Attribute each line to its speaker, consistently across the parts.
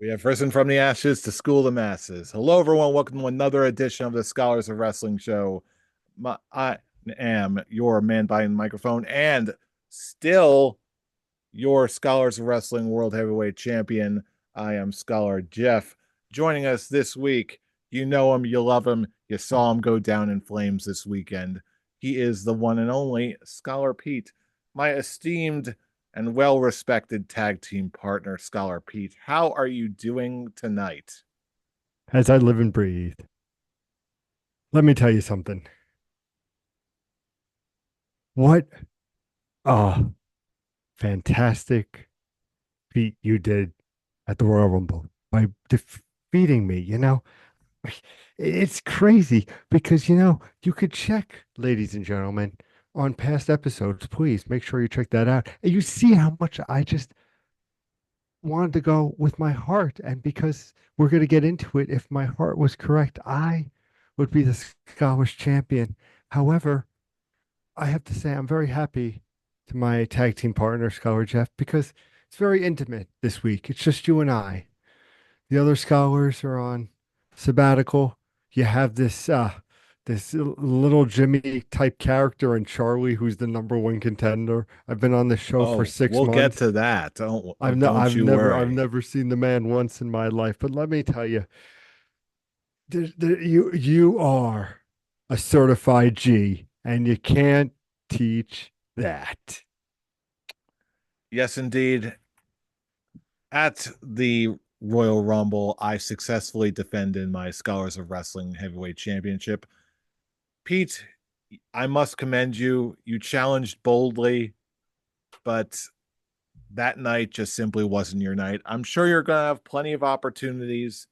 Speaker 1: We have risen from the ashes to school the masses. Hello, everyone. Welcome to another edition of the Scholars of Wrestling show. I am your man behind the microphone and still your Scholars of Wrestling World Heavyweight Champion. I am Scholar Jeff. Joining us this week, you know him, you love him, you saw him go down in flames this weekend. He is the one and only Scholar Pete, my esteemed and well-respected tag team partner, Scholar Pete. How are you doing tonight?
Speaker 2: As I live and breathe. Let me tell you something. What a fantastic feat you did at the Royal Rumble by defeating me. It's crazy because, you could check, ladies and gentlemen, on past episodes. Please make sure you check that out. And you see how much I just wanted to go with my heart. And because we're going to get into it, if my heart was correct, I would be the Scottish champion. However, I have to say I'm very happy to my tag team partner, Scholar Jeff, because it's very intimate this week. It's just you and I. The other scholars are on sabbatical. You have this little Jimmy type character in Charlie, who's the number one contender. I've been on the show for
Speaker 1: Oh,
Speaker 2: six
Speaker 1: we'll get
Speaker 2: months.
Speaker 1: to that. Don't
Speaker 2: I've no,
Speaker 1: don't you
Speaker 2: I've
Speaker 1: worry.
Speaker 2: never seen the man once in my life. But let me tell you, you are a certified G, and you can't teach that.
Speaker 1: Yes, indeed. At the Royal Rumble, I successfully defended my Scholars of Wrestling Heavyweight Championship. Pete, I must commend you. You challenged boldly, but that night just simply wasn't your night. I'm sure you're going to have plenty of opportunities,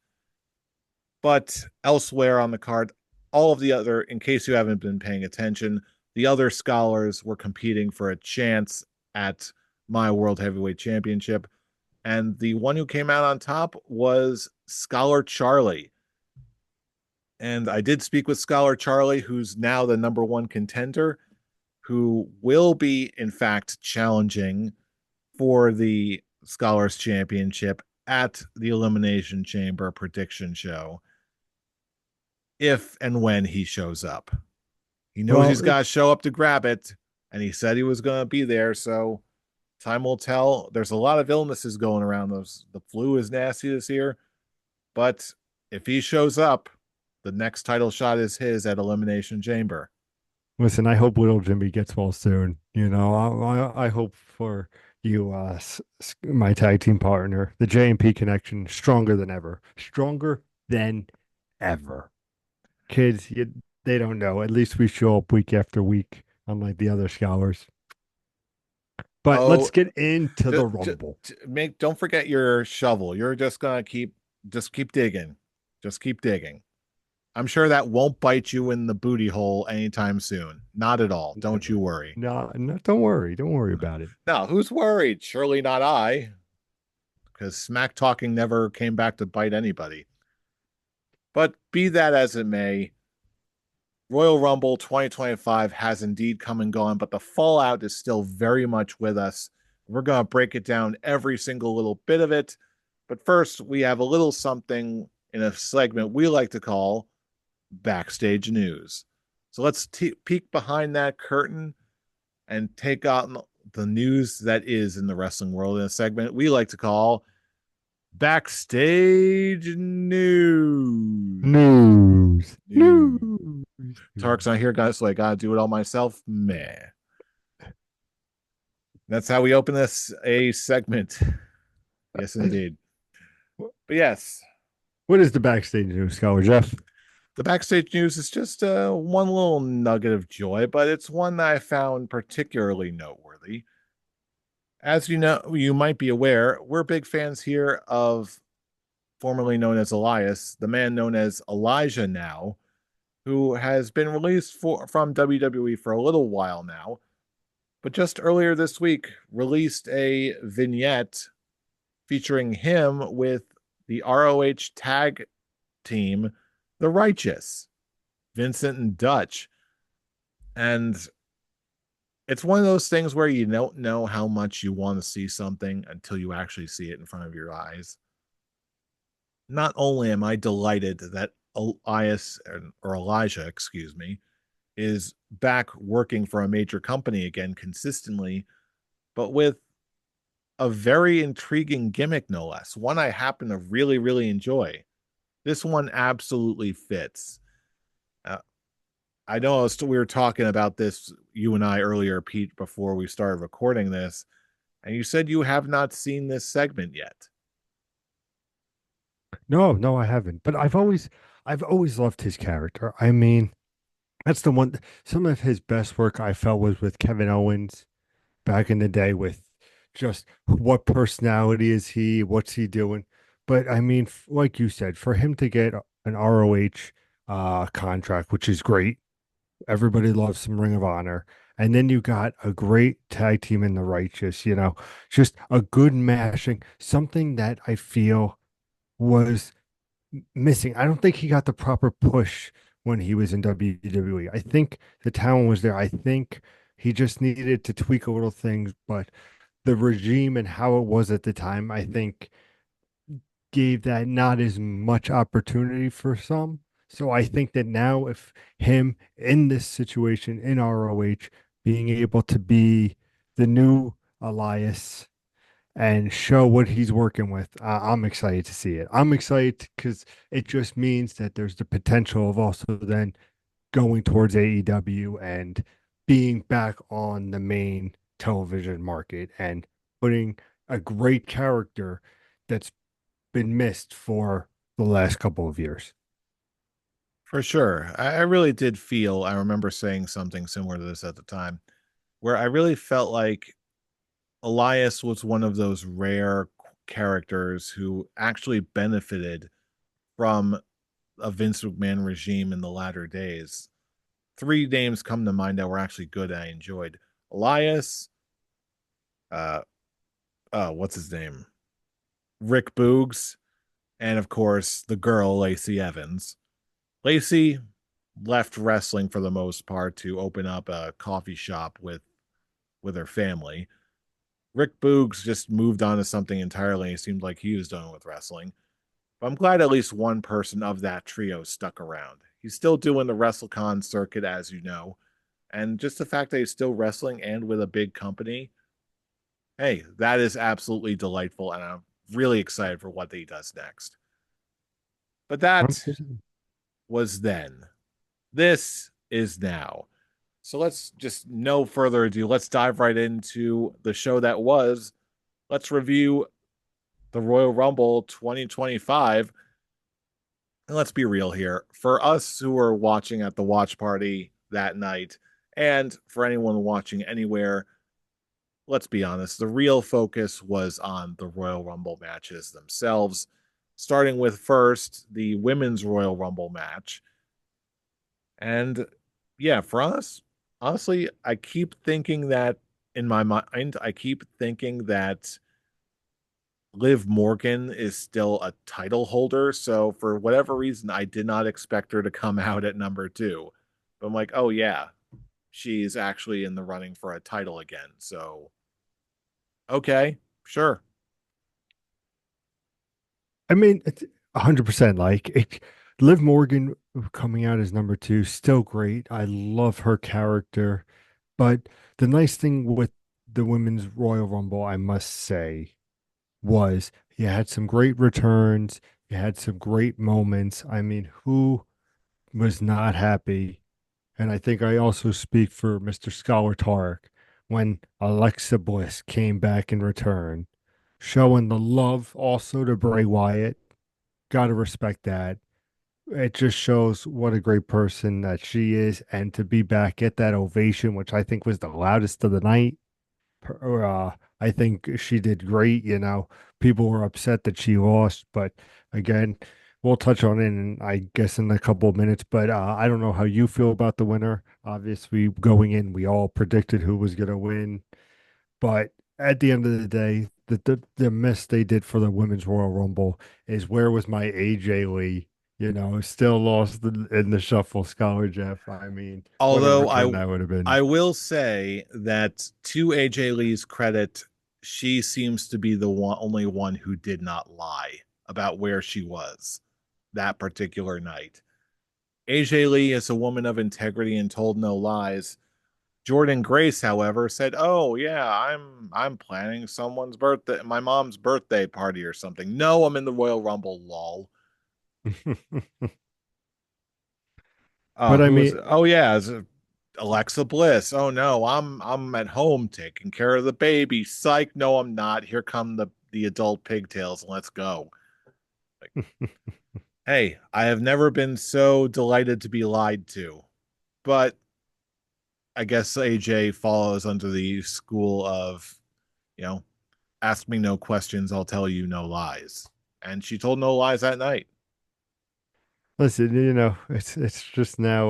Speaker 1: but elsewhere on the card, all of the other, in case you haven't been paying attention, the other scholars were competing for a chance at my World Heavyweight Championship. And the one who came out on top was Scholar Charlie. And I did speak with Scholar Charlie, who's now the number one contender, who will be, in fact, challenging for the Scholars Championship at the Elimination Chamber prediction show if and when he shows up. He knows
Speaker 2: Well,
Speaker 1: he's got to show up to grab it, and he said he was going to be there. So time will tell. There's a lot of illnesses going around. The flu is nasty this year, but if he shows up, the next title shot is his at Elimination Chamber.
Speaker 2: listen, I hope little Jimmy gets well soon. I hope for you, my tag team partner, the J&P connection, stronger than ever. Kids, they don't know. At least we show up week after week, unlike the other scholars. But let's
Speaker 1: Oh,
Speaker 2: get into the
Speaker 1: just, just
Speaker 2: Rumble.
Speaker 1: make don't forget your shovel. You're just gonna keep digging, just keep digging. I'm sure that won't bite you in the booty hole anytime soon. Not at all. Don't you
Speaker 2: Never.
Speaker 1: worry.
Speaker 2: No, no, don't worry. Don't worry about it.
Speaker 1: Now, who's worried? Surely not I, because smack talking never came back to bite anybody. But be that as it may, Royal Rumble 2025 has indeed come and gone, but the fallout is still very much with us. We're going to break it down every single little bit of it. But first, we have a little something in a segment we like to call Backstage News. So let's peek behind that curtain and take out the news that is in the wrestling world in a segment we like to call Backstage News.
Speaker 2: News.
Speaker 1: News.
Speaker 2: News.
Speaker 1: Tark's not here, guys, so I gotta do it all myself. Meh. That's how we open this a segment. Yes, indeed. But yes,
Speaker 2: What is the backstage news, Scholar Jeff?
Speaker 1: the backstage news is just one little nugget of joy, but it's one that I found particularly noteworthy. As you know, you might be aware, we're big fans here of formerly known as Elias, the man known as Elijah now, who has been released from WWE for a little while now, but just earlier this week released a vignette featuring him with the ROH tag team, The Righteous, Vincent and Dutch. And it's one of those things where you don't know how much you want to see something until you actually see it in front of your eyes. not only am I delighted that Elias or Elijah, excuse me, is back working for a major company again consistently, but with a very intriguing gimmick, no less. One I happen to really, really enjoy. This one absolutely fits. Uh, I know we were talking about this, you and I earlier, Pete, before we started recording this, and you said you have not seen this segment yet.
Speaker 2: No, no, I haven't. But I've always loved his character. I mean, that's the one. Some of his best work I felt was with Kevin Owens back in the day. With just what personality is he? What's he doing? But I mean, like you said, for him to get an ROH contract, which is great. Everybody loves some Ring of Honor. And then you got a great tag team in the Righteous, just a good mashing, something that I feel was missing. I don't think he got the proper push when he was in WWE. I think the talent was there. I think he just needed to tweak a little things, but the regime and how it was at the time, I think gave that not as much opportunity for some. So I think that now, if him in this situation in ROH being able to be the new Elias and show what he's working with, I'm excited to see it. I'm excited because it just means that there's the potential of also then going towards AEW and being back on the main television market and putting a great character that's been missed for the last couple of years.
Speaker 1: For sure. I really did feel, I remember saying something similar to this at the time, where I really felt like Elias was one of those rare characters who actually benefited from a Vince McMahon regime in the latter days. Three names come to mind that were actually good and I enjoyed. Elias, uh, what's his name? Rick Boogs, and of course the girl Lacey Evans. Lacey left wrestling for the most part to open up a coffee shop with her family. Rick Boogs just moved on to something entirely. It seemed like he was done with wrestling. But I'm glad at least one person of that trio stuck around. He's still doing the WrestleCon circuit, as you know. And just the fact that he's still wrestling and with a big company, hey, that is absolutely delightful. And I'm really excited for what he does next. But that
Speaker 2: 100%.
Speaker 1: was then. This is now. So let's just no further ado. Let's dive right into the show that was. Let's review the Royal Rumble 2025. And let's be real here. For us who were watching at the watch party that night, and for anyone watching anywhere, let's be honest, the real focus was on the Royal Rumble matches themselves, starting with first the women's Royal Rumble match. And yeah, for us, honestly, I keep thinking that in my mind, I keep thinking that Liv Morgan is still a title holder. So for whatever reason, I did not expect her to come out at number two. But I'm like, oh yeah, she's actually in the running for a title again. So okay, sure.
Speaker 2: I mean, it's 100% Liv Morgan coming out as number two, still great. I love her character. But the nice thing with the women's Royal Rumble, I must say, was you had some great returns, you had some great moments. I mean, who was not happy? And I think I also speak for Mr. Scholar Tarek when Alexa Bliss came back in return, showing the love also to Bray Wyatt. Gotta respect that. It just shows what a great person that she is. And to be back at that ovation, which I think was the loudest of the night, I think she did great. People were upset that she lost, but again, we'll touch on it, I guess, in a couple of minutes. But I don't know how you feel about the winner. Obviously, going in, we all predicted who was going to win, but at the end of the day, the miss they did for the women's Royal Rumble is where was my AJ Lee? Still lost in the shuffle, Scholar Jeff. I mean, what a
Speaker 1: Although
Speaker 2: return that would have been.
Speaker 1: I will say that to AJ Lee's credit, she seems to be the only one who did not lie about where she was that particular night. AJ Lee is a woman of integrity and told no lies. Jordan Grace, however, said, "Oh yeah, I'm planning someone's birthday, my mom's birthday party or something. No, I'm in the Royal Rumble, lol."
Speaker 2: But I
Speaker 1: Who was
Speaker 2: mean,
Speaker 1: it? Oh yeah, it's Alexa Bliss. Oh no, I'm at home taking care of the baby. Psych, no, I'm not. Here come the adult pigtails. Let's go. Like, hey, I have never been so delighted to be lied to. But I guess AJ follows under the school of, you know, ask me no questions, I'll tell you no lies. And she told no lies that night.
Speaker 2: listen, it's just now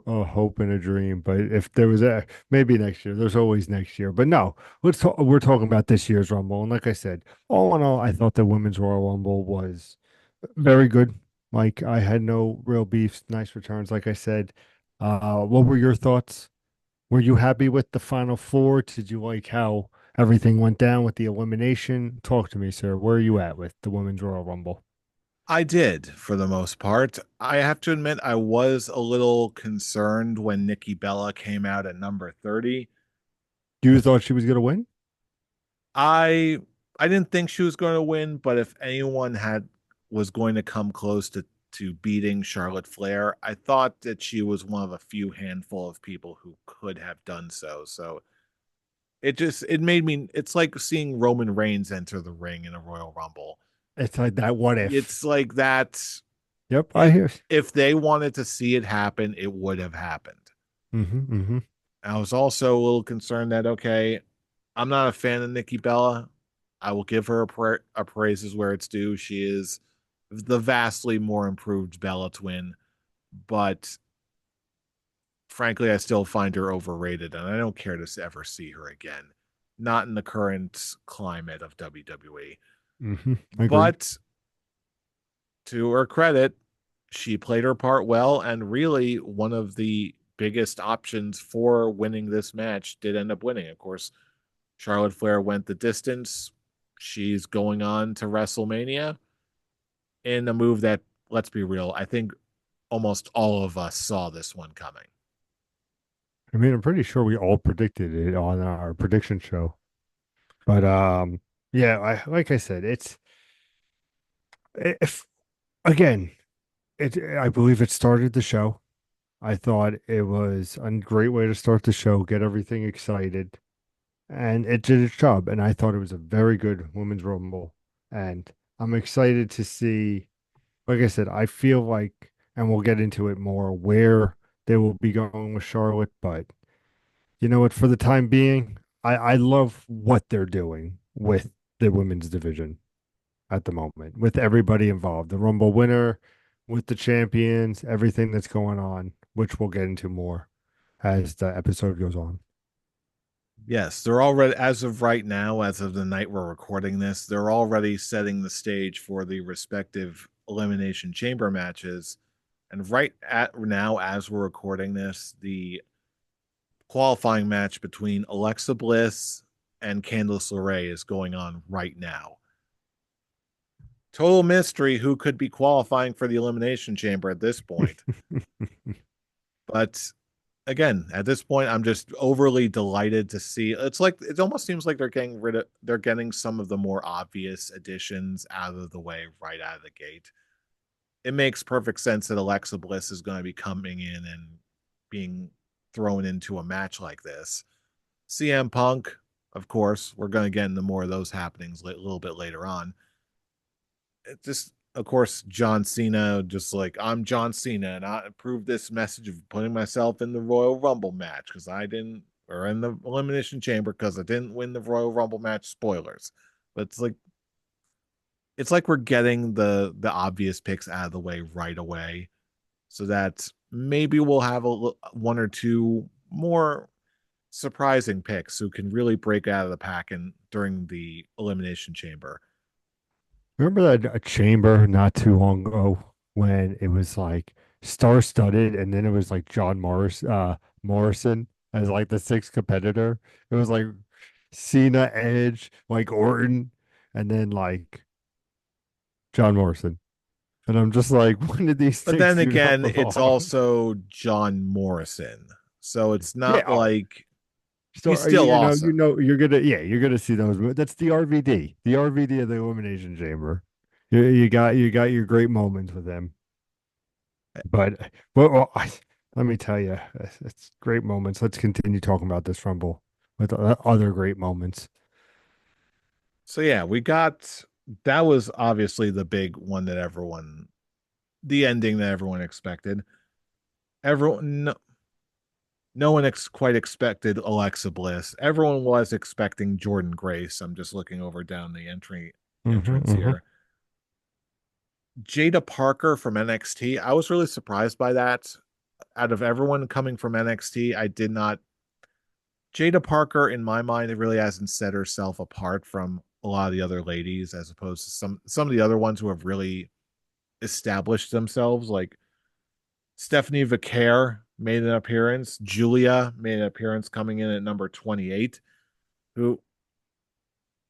Speaker 2: a hope and a dream. But if there was a maybe next year, there's always next year. But no, we're talking about this year's Rumble. And like I said, all in all, I thought the Women's Royal Rumble was very good. Like I had no real beefs, nice returns. Like I said, what were your thoughts? Were you happy with the final four? Did you like how everything went down with the elimination? Talk to me, sir. Where are you at with the Women's Royal Rumble?
Speaker 1: I did for the most part. I have to admit, I was a little concerned when Nikki Bella came out at number 30.
Speaker 2: You thought she was gonna win?
Speaker 1: I I didn't think she was going to win, but if anyone had was going to come close to beating Charlotte Flair, I thought that she was one of a few handful of people who could have done so. So it made me, it's like seeing Roman Reigns enter the ring in a Royal Rumble.
Speaker 2: It's like that. What if?
Speaker 1: It's like that.
Speaker 2: Yep, I
Speaker 1: It,
Speaker 2: hear.
Speaker 1: if they wanted to see it happen, it would have happened.
Speaker 2: Mm-hmm.
Speaker 1: I was also a little concerned that, okay, I'm not a fan of Nikki Bella. I will give her a praises where it's due. She is the vastly more improved Bella twin, but frankly, I still find her overrated, and I don't care to ever see her again. Not in the current climate of WWE.
Speaker 2: Mm-hmm. Agreed.
Speaker 1: But to her credit, she played her part well, and really one of the biggest options for winning this match did end up winning. Of course, Charlotte Flair went the distance. She's going on to WrestleMania in a move that, let's be real, I think almost all of us saw this one coming.
Speaker 2: I mean, I'm pretty sure we all predicted it on our prediction show. But yeah, I like I said, it's if again, I believe it started the show. I thought it was a great way to start the show, get everything excited, and it did its job. And I thought it was a very good women's rumble. And I'm excited to see, like I said, I feel like, and we'll get into it more, where they will be going with Charlotte. But you know what? For the time being, I love what they're doing with the women's division at the moment, with everybody involved, the Rumble winner, with the champions, everything that's going on, which we'll get into more as the episode goes on.
Speaker 1: Yes, they're already, as of right now, as of the night we're recording this, they're already setting the stage for the respective Elimination Chamber matches. And right at now, as we're recording this, the qualifying match between Alexa Bliss and Candice LeRae is going on right now. Total mystery who could be qualifying for the Elimination Chamber at this point. But again, at this point, I'm just overly delighted to see. It's like it almost seems like they're getting some of the more obvious additions out of the way right out of the gate. It makes perfect sense that Alexa Bliss is going to be coming in and being thrown into a match like this. CM Punk, of course, we're going to get into more of those happenings a little bit later on. It just, of course, John Cena, just like, I'm John Cena, and I approve this message of putting myself in the Royal Rumble match because I didn't, or in the Elimination Chamber because I didn't win the Royal Rumble match. Spoilers, but it's like we're getting the obvious picks out of the way right away, so that maybe we'll have one or two more surprising picks who can really break out of the pack and during the Elimination Chamber.
Speaker 2: Remember that chamber not too long ago when it was like star-studded and then it was like Morrison as like the sixth competitor. It was like Cena, Edge, like Orton, and then like John Morrison. And I'm just like, when did these
Speaker 1: But
Speaker 2: things
Speaker 1: then
Speaker 2: do not
Speaker 1: again, it's
Speaker 2: belong?
Speaker 1: also John Morrison. So it's
Speaker 2: Yeah.
Speaker 1: not like
Speaker 2: So
Speaker 1: he's
Speaker 2: are you,
Speaker 1: still awesome.
Speaker 2: you're gonna, yeah, you're gonna see those. That's the RVD of the Elimination Chamber. You got your great moments with them. But let me tell you, it's great moments. Let's continue talking about this Rumble with other great moments.
Speaker 1: So yeah, we got that was obviously the big one that everyone the ending that everyone expected. Everyone no one quite expected Alexa Bliss. Everyone was expecting Jordan Grace. I'm just looking over down the
Speaker 2: Hmm,
Speaker 1: entrance
Speaker 2: hmm.
Speaker 1: here. Jada Parker from NXT. I was really surprised by that. Out of everyone coming from NXT, I did not. Jada Parker, in my mind, it really hasn't set herself apart from a lot of the other ladies, as opposed to some of the other ones who have really established themselves. Like Stephanie Vaquer made an appearance. Julia made an appearance coming in at number 28. Who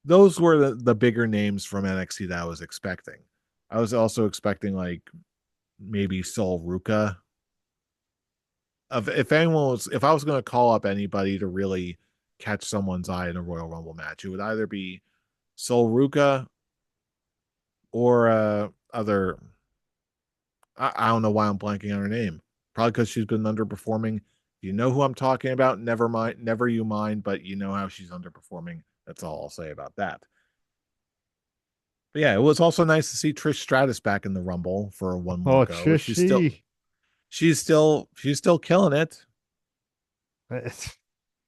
Speaker 1: those were the bigger names from NXT that I was expecting. I was also expecting like maybe Sol Ruka. Of if I was going to call up anybody to really catch someone's eye in a Royal Rumble match, it would either be Sol Ruka or other. I don't know why I'm blanking on her name. Probably because she's been underperforming. You know who I'm talking about. Never mind, never you mind, but you know how she's underperforming. That's all I'll say about that. But yeah, it was also nice to see Trish Stratus back in the Rumble for one more
Speaker 2: Oh,
Speaker 1: go.
Speaker 2: Trishy.
Speaker 1: She's still killing it.
Speaker 2: It's-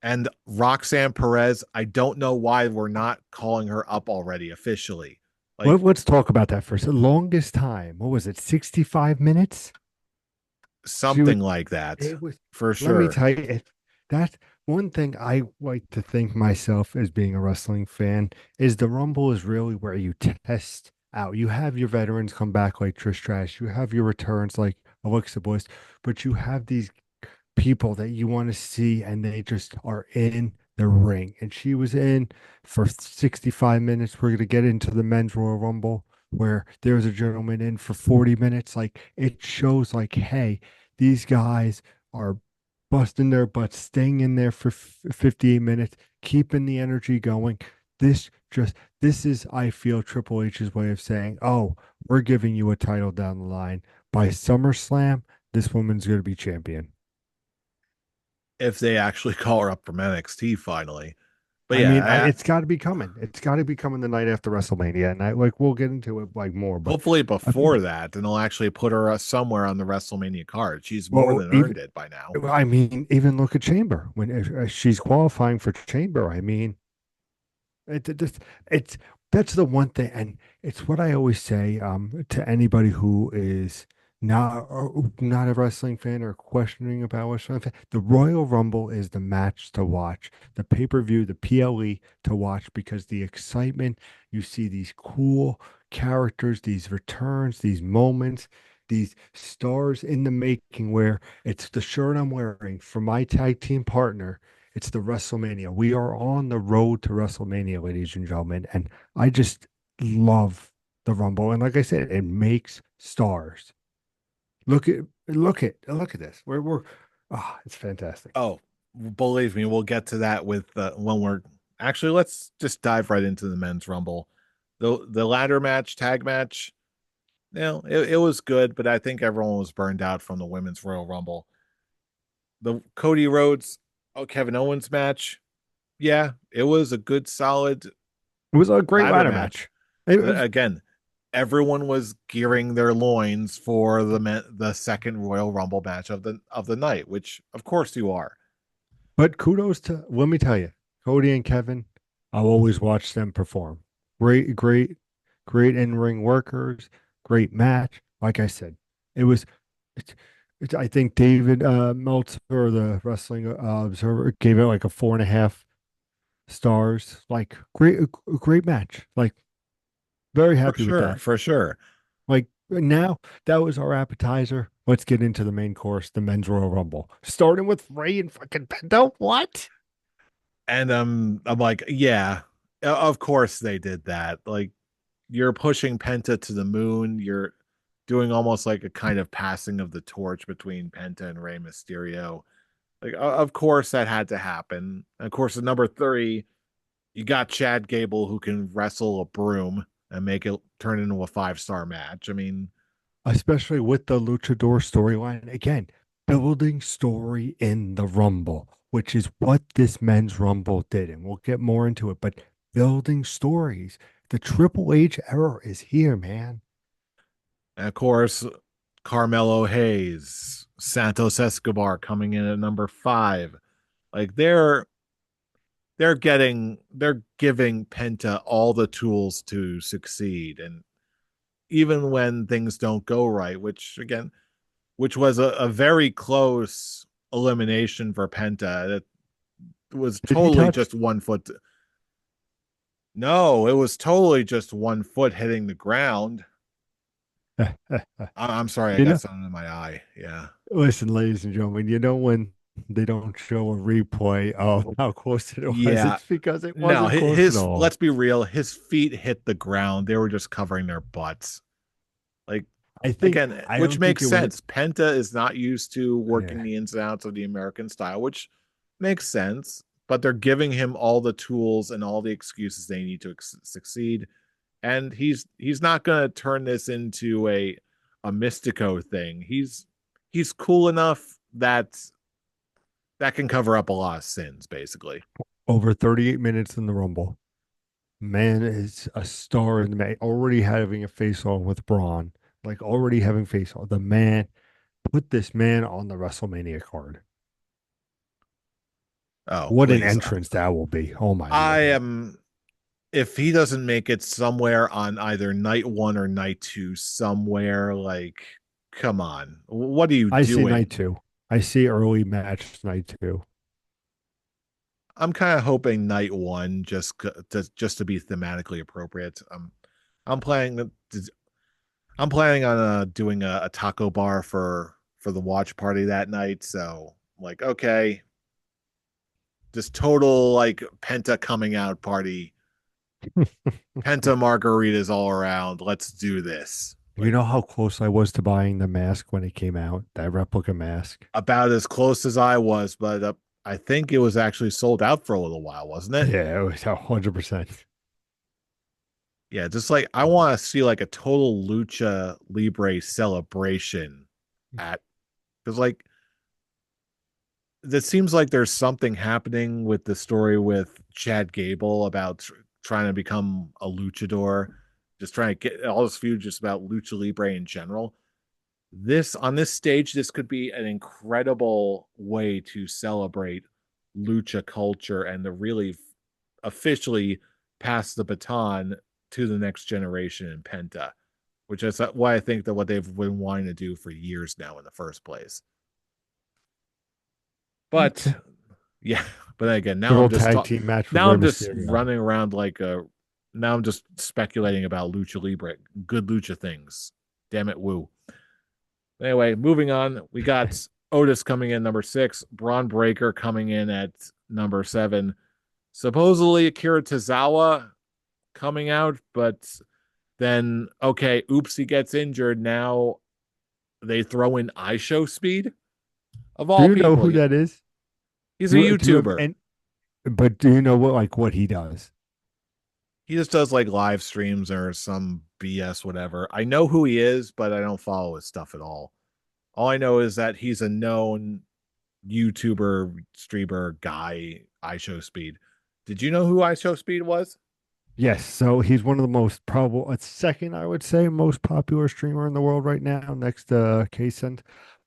Speaker 1: And Roxanne Perez, I don't know why we're not calling her up already officially. Like
Speaker 2: let's talk about that first. The longest time, what was it, 65 minutes? She was
Speaker 1: something like that
Speaker 2: It was,
Speaker 1: for
Speaker 2: let me
Speaker 1: sure.
Speaker 2: tell you, that one thing I like to think myself as being a wrestling fan is the Rumble is really where you test out. You have your veterans come back like Trish Stratus, you have your returns like Alexa Bliss, but you have these people that you want to see and they just are in the ring. And she was in for 65 minutes. We're going to get into the men's Royal Rumble where there's a gentleman in for 40 minutes. Like it shows like, hey, these guys are busting their butts, staying in there for 58 minutes, keeping the energy going. This is, I feel, Triple H's way of saying, oh, we're giving you a title down the line. By SummerSlam, this woman's going to be champion.
Speaker 1: If they actually call her up from NXT finally. But
Speaker 2: I mean,
Speaker 1: yeah,
Speaker 2: it's got to be coming. It's got to be coming the night after WrestleMania, and I like we'll get into it like more. But
Speaker 1: hopefully
Speaker 2: I mean,
Speaker 1: before that, and they'll actually put her somewhere on the WrestleMania card. She's more
Speaker 2: well,
Speaker 1: than
Speaker 2: even
Speaker 1: earned it by now.
Speaker 2: even look at Chamber when she's qualifying for Chamber. I mean, just it's that's the one thing, and it's what I always say to anybody who is not a wrestling fan or questioning about wrestling fan. The Royal Rumble is the match to watch, the pay-per-view, the PLE to watch because the excitement, you see these cool characters, these returns, these moments, these stars in the making where it's the shirt I'm wearing for my tag team partner. It's the WrestleMania. We are on the road to WrestleMania, ladies and gentlemen. And I just love the Rumble. And like I said, it makes stars. Look at this. It's fantastic.
Speaker 1: Oh, believe me, we'll get to that with when we're actually let's just dive right into the men's rumble. The ladder match, tag match, it was good, but I think everyone was burned out from the women's Royal Rumble. The Cody Rhodes, Kevin Owens match, yeah, it was a good solid
Speaker 2: It was a great
Speaker 1: ladder
Speaker 2: ladder
Speaker 1: match.
Speaker 2: match. It
Speaker 1: Again, everyone was gearing their loins for the second Royal Rumble match of the night, which of course you are.
Speaker 2: But kudos to, let me tell you, Cody and Kevin, I'll always watch them perform. Great in-ring workers, great match. Like I said, it was, it's, I think David Meltzer, the Wrestling Observer, gave it like a 4.5 stars. Like great match. Like very
Speaker 1: For
Speaker 2: happy with
Speaker 1: sure,
Speaker 2: that.
Speaker 1: for sure.
Speaker 2: Like now, that was our appetizer. Let's get into the main course, the men's Royal Rumble, starting with Ray and fucking Penta. What?
Speaker 1: And I'm like, yeah, of course they did that. Like you're pushing Penta to the moon. You're doing almost like a kind of passing of the torch between Penta and Rey Mysterio. Like, of course, that had to happen. And of course, at number three, you got Chad Gable who can wrestle a broom and make it turn into a 5-star match. I mean,
Speaker 2: Especially with the luchador storyline. Again, building story in the Rumble, which is what this men's Rumble did. And we'll get more into it, but building stories. The Triple H era is here, man.
Speaker 1: and of course, Carmelo Hayes, Santos Escobar coming in at number five. Like they're giving Penta all the tools to succeed. And even when things don't go right, which was a very close elimination for Penta. It was
Speaker 2: Did he
Speaker 1: totally
Speaker 2: touch?
Speaker 1: just 1 foot. No, it was totally just 1 foot hitting the ground. I'm sorry, I
Speaker 2: You
Speaker 1: got
Speaker 2: know,
Speaker 1: something in my eye. Yeah.
Speaker 2: listen, ladies and gentlemen, you know when they don't show a replay of how close it was,
Speaker 1: Yeah.
Speaker 2: it's because it
Speaker 1: No,
Speaker 2: wasn't close at all.
Speaker 1: let's be real, his feet hit the ground. They were just covering their butts. Like, again,
Speaker 2: I
Speaker 1: which
Speaker 2: don't think
Speaker 1: makes
Speaker 2: it was.
Speaker 1: sense. Penta is not used to working
Speaker 2: Yeah.
Speaker 1: the ins and outs of the American style, which makes sense. But they're giving him all the tools and all the excuses they need to succeed, and he's not going to turn this into a Mystico thing. He's cool enough that that can cover up a lot of sins, basically.
Speaker 2: Over 38 minutes in the Rumble. Man is a star in the man. Already having a face on with Braun, like already having face on. The man put this man on the WrestleMania card.
Speaker 1: Oh,
Speaker 2: What an
Speaker 1: please.
Speaker 2: entrance that will be. Oh my
Speaker 1: I
Speaker 2: Lord.
Speaker 1: am if he doesn't make it somewhere on either night one or night two, somewhere, like, come on, what are you
Speaker 2: I see night
Speaker 1: doing?
Speaker 2: two. I see early match night two.
Speaker 1: I'm kind of hoping night one just to be thematically appropriate. I'm planning I'm planning on doing a taco bar for the watch party that night. So, like, okay, just total like Penta coming out party, Penta margaritas all around. Let's do this.
Speaker 2: You
Speaker 1: Like,
Speaker 2: know how close I was to buying the mask when it came out, that replica mask?
Speaker 1: about as close as I was, but I think it was actually sold out for a little while, wasn't it?
Speaker 2: Yeah, it was 100%.
Speaker 1: Yeah, just like I want to see like a total lucha libre celebration at because like it seems like there's something happening with the story with Chad Gable about trying to become a luchador, just trying to get all this feud just about lucha libre in general. This on this stage, this could be an incredible way to celebrate lucha culture and to really officially pass the baton to the next generation in Penta, which is why I think that what they've been wanting to do for years now in the first place. But
Speaker 2: Okay.
Speaker 1: yeah, but again,
Speaker 2: Good old tag team match with
Speaker 1: now
Speaker 2: Rey
Speaker 1: I'm just
Speaker 2: Mysterio.
Speaker 1: running around like a now I'm just speculating about lucha libre, good lucha things. Damn it, woo. Anyway, moving on, we got Otis coming in number six, Braun Breaker coming in at number seven. Supposedly Akira Tozawa coming out, but then okay, oops, he gets injured. Now they throw in iShow Speed of
Speaker 2: Do
Speaker 1: all
Speaker 2: you know
Speaker 1: people.
Speaker 2: who that is?
Speaker 1: He's a
Speaker 2: Do you have
Speaker 1: YouTuber.
Speaker 2: any, but do you know what he does?
Speaker 1: He just does like live streams or some BS, whatever. I know who he is, but I don't follow his stuff at all. All I know is that he's a known YouTuber, streamer guy, iShow Speed. Did you know who iShow Speed was?
Speaker 2: Yes, so he's one of the most probable, a second, I would say, most popular streamer in the world right now, next to Kcent.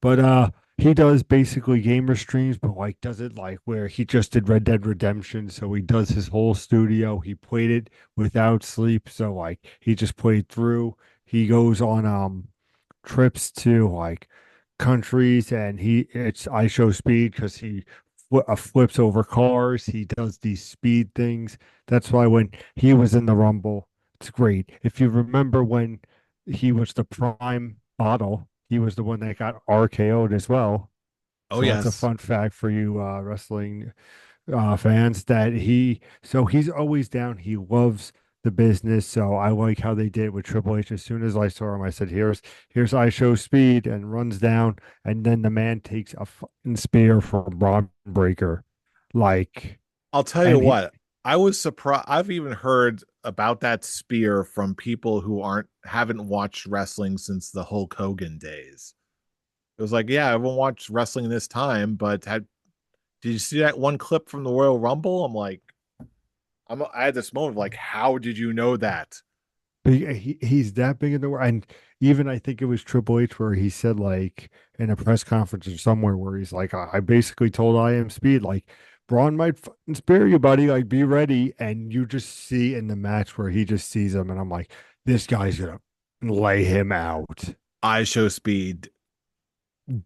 Speaker 2: But he does basically gamer streams, but like does it like where he just did Red Dead Redemption, so he does his whole studio. He played it without sleep, so like he just played through. He goes on trips to like countries and it's I show speed because he flips over cars. He does these speed things. That's why when he was in the Rumble, it's great. If you remember when he was the prime bottle, he was the one that got RKO'd as well.
Speaker 1: Oh,
Speaker 2: So that's a
Speaker 1: yes.
Speaker 2: fun fact for you wrestling fans that he's always down. He loves the business. So I like how they did with Triple H. As soon as I saw him, I said, here's I show speed," and runs down, and then the man takes a fucking spear from Braun Breaker. Like,
Speaker 1: I'll tell you
Speaker 2: and he
Speaker 1: what, I was surprised. I've even heard about that spear from people who haven't watched wrestling since the Hulk Hogan days. It was like, yeah, I haven't watched wrestling this time, but did you see that one clip from the Royal Rumble? I'm like, I had this moment of like, how did you know that?
Speaker 2: he's that big in the world. And even I think it was Triple H where he said like in a press conference or somewhere where he's like, I basically told I am Speed like Braun might fucking spear you, buddy. Like be ready. And you just see in the match where he just sees him, and I'm like, this guy's gonna lay him out.
Speaker 1: I show speed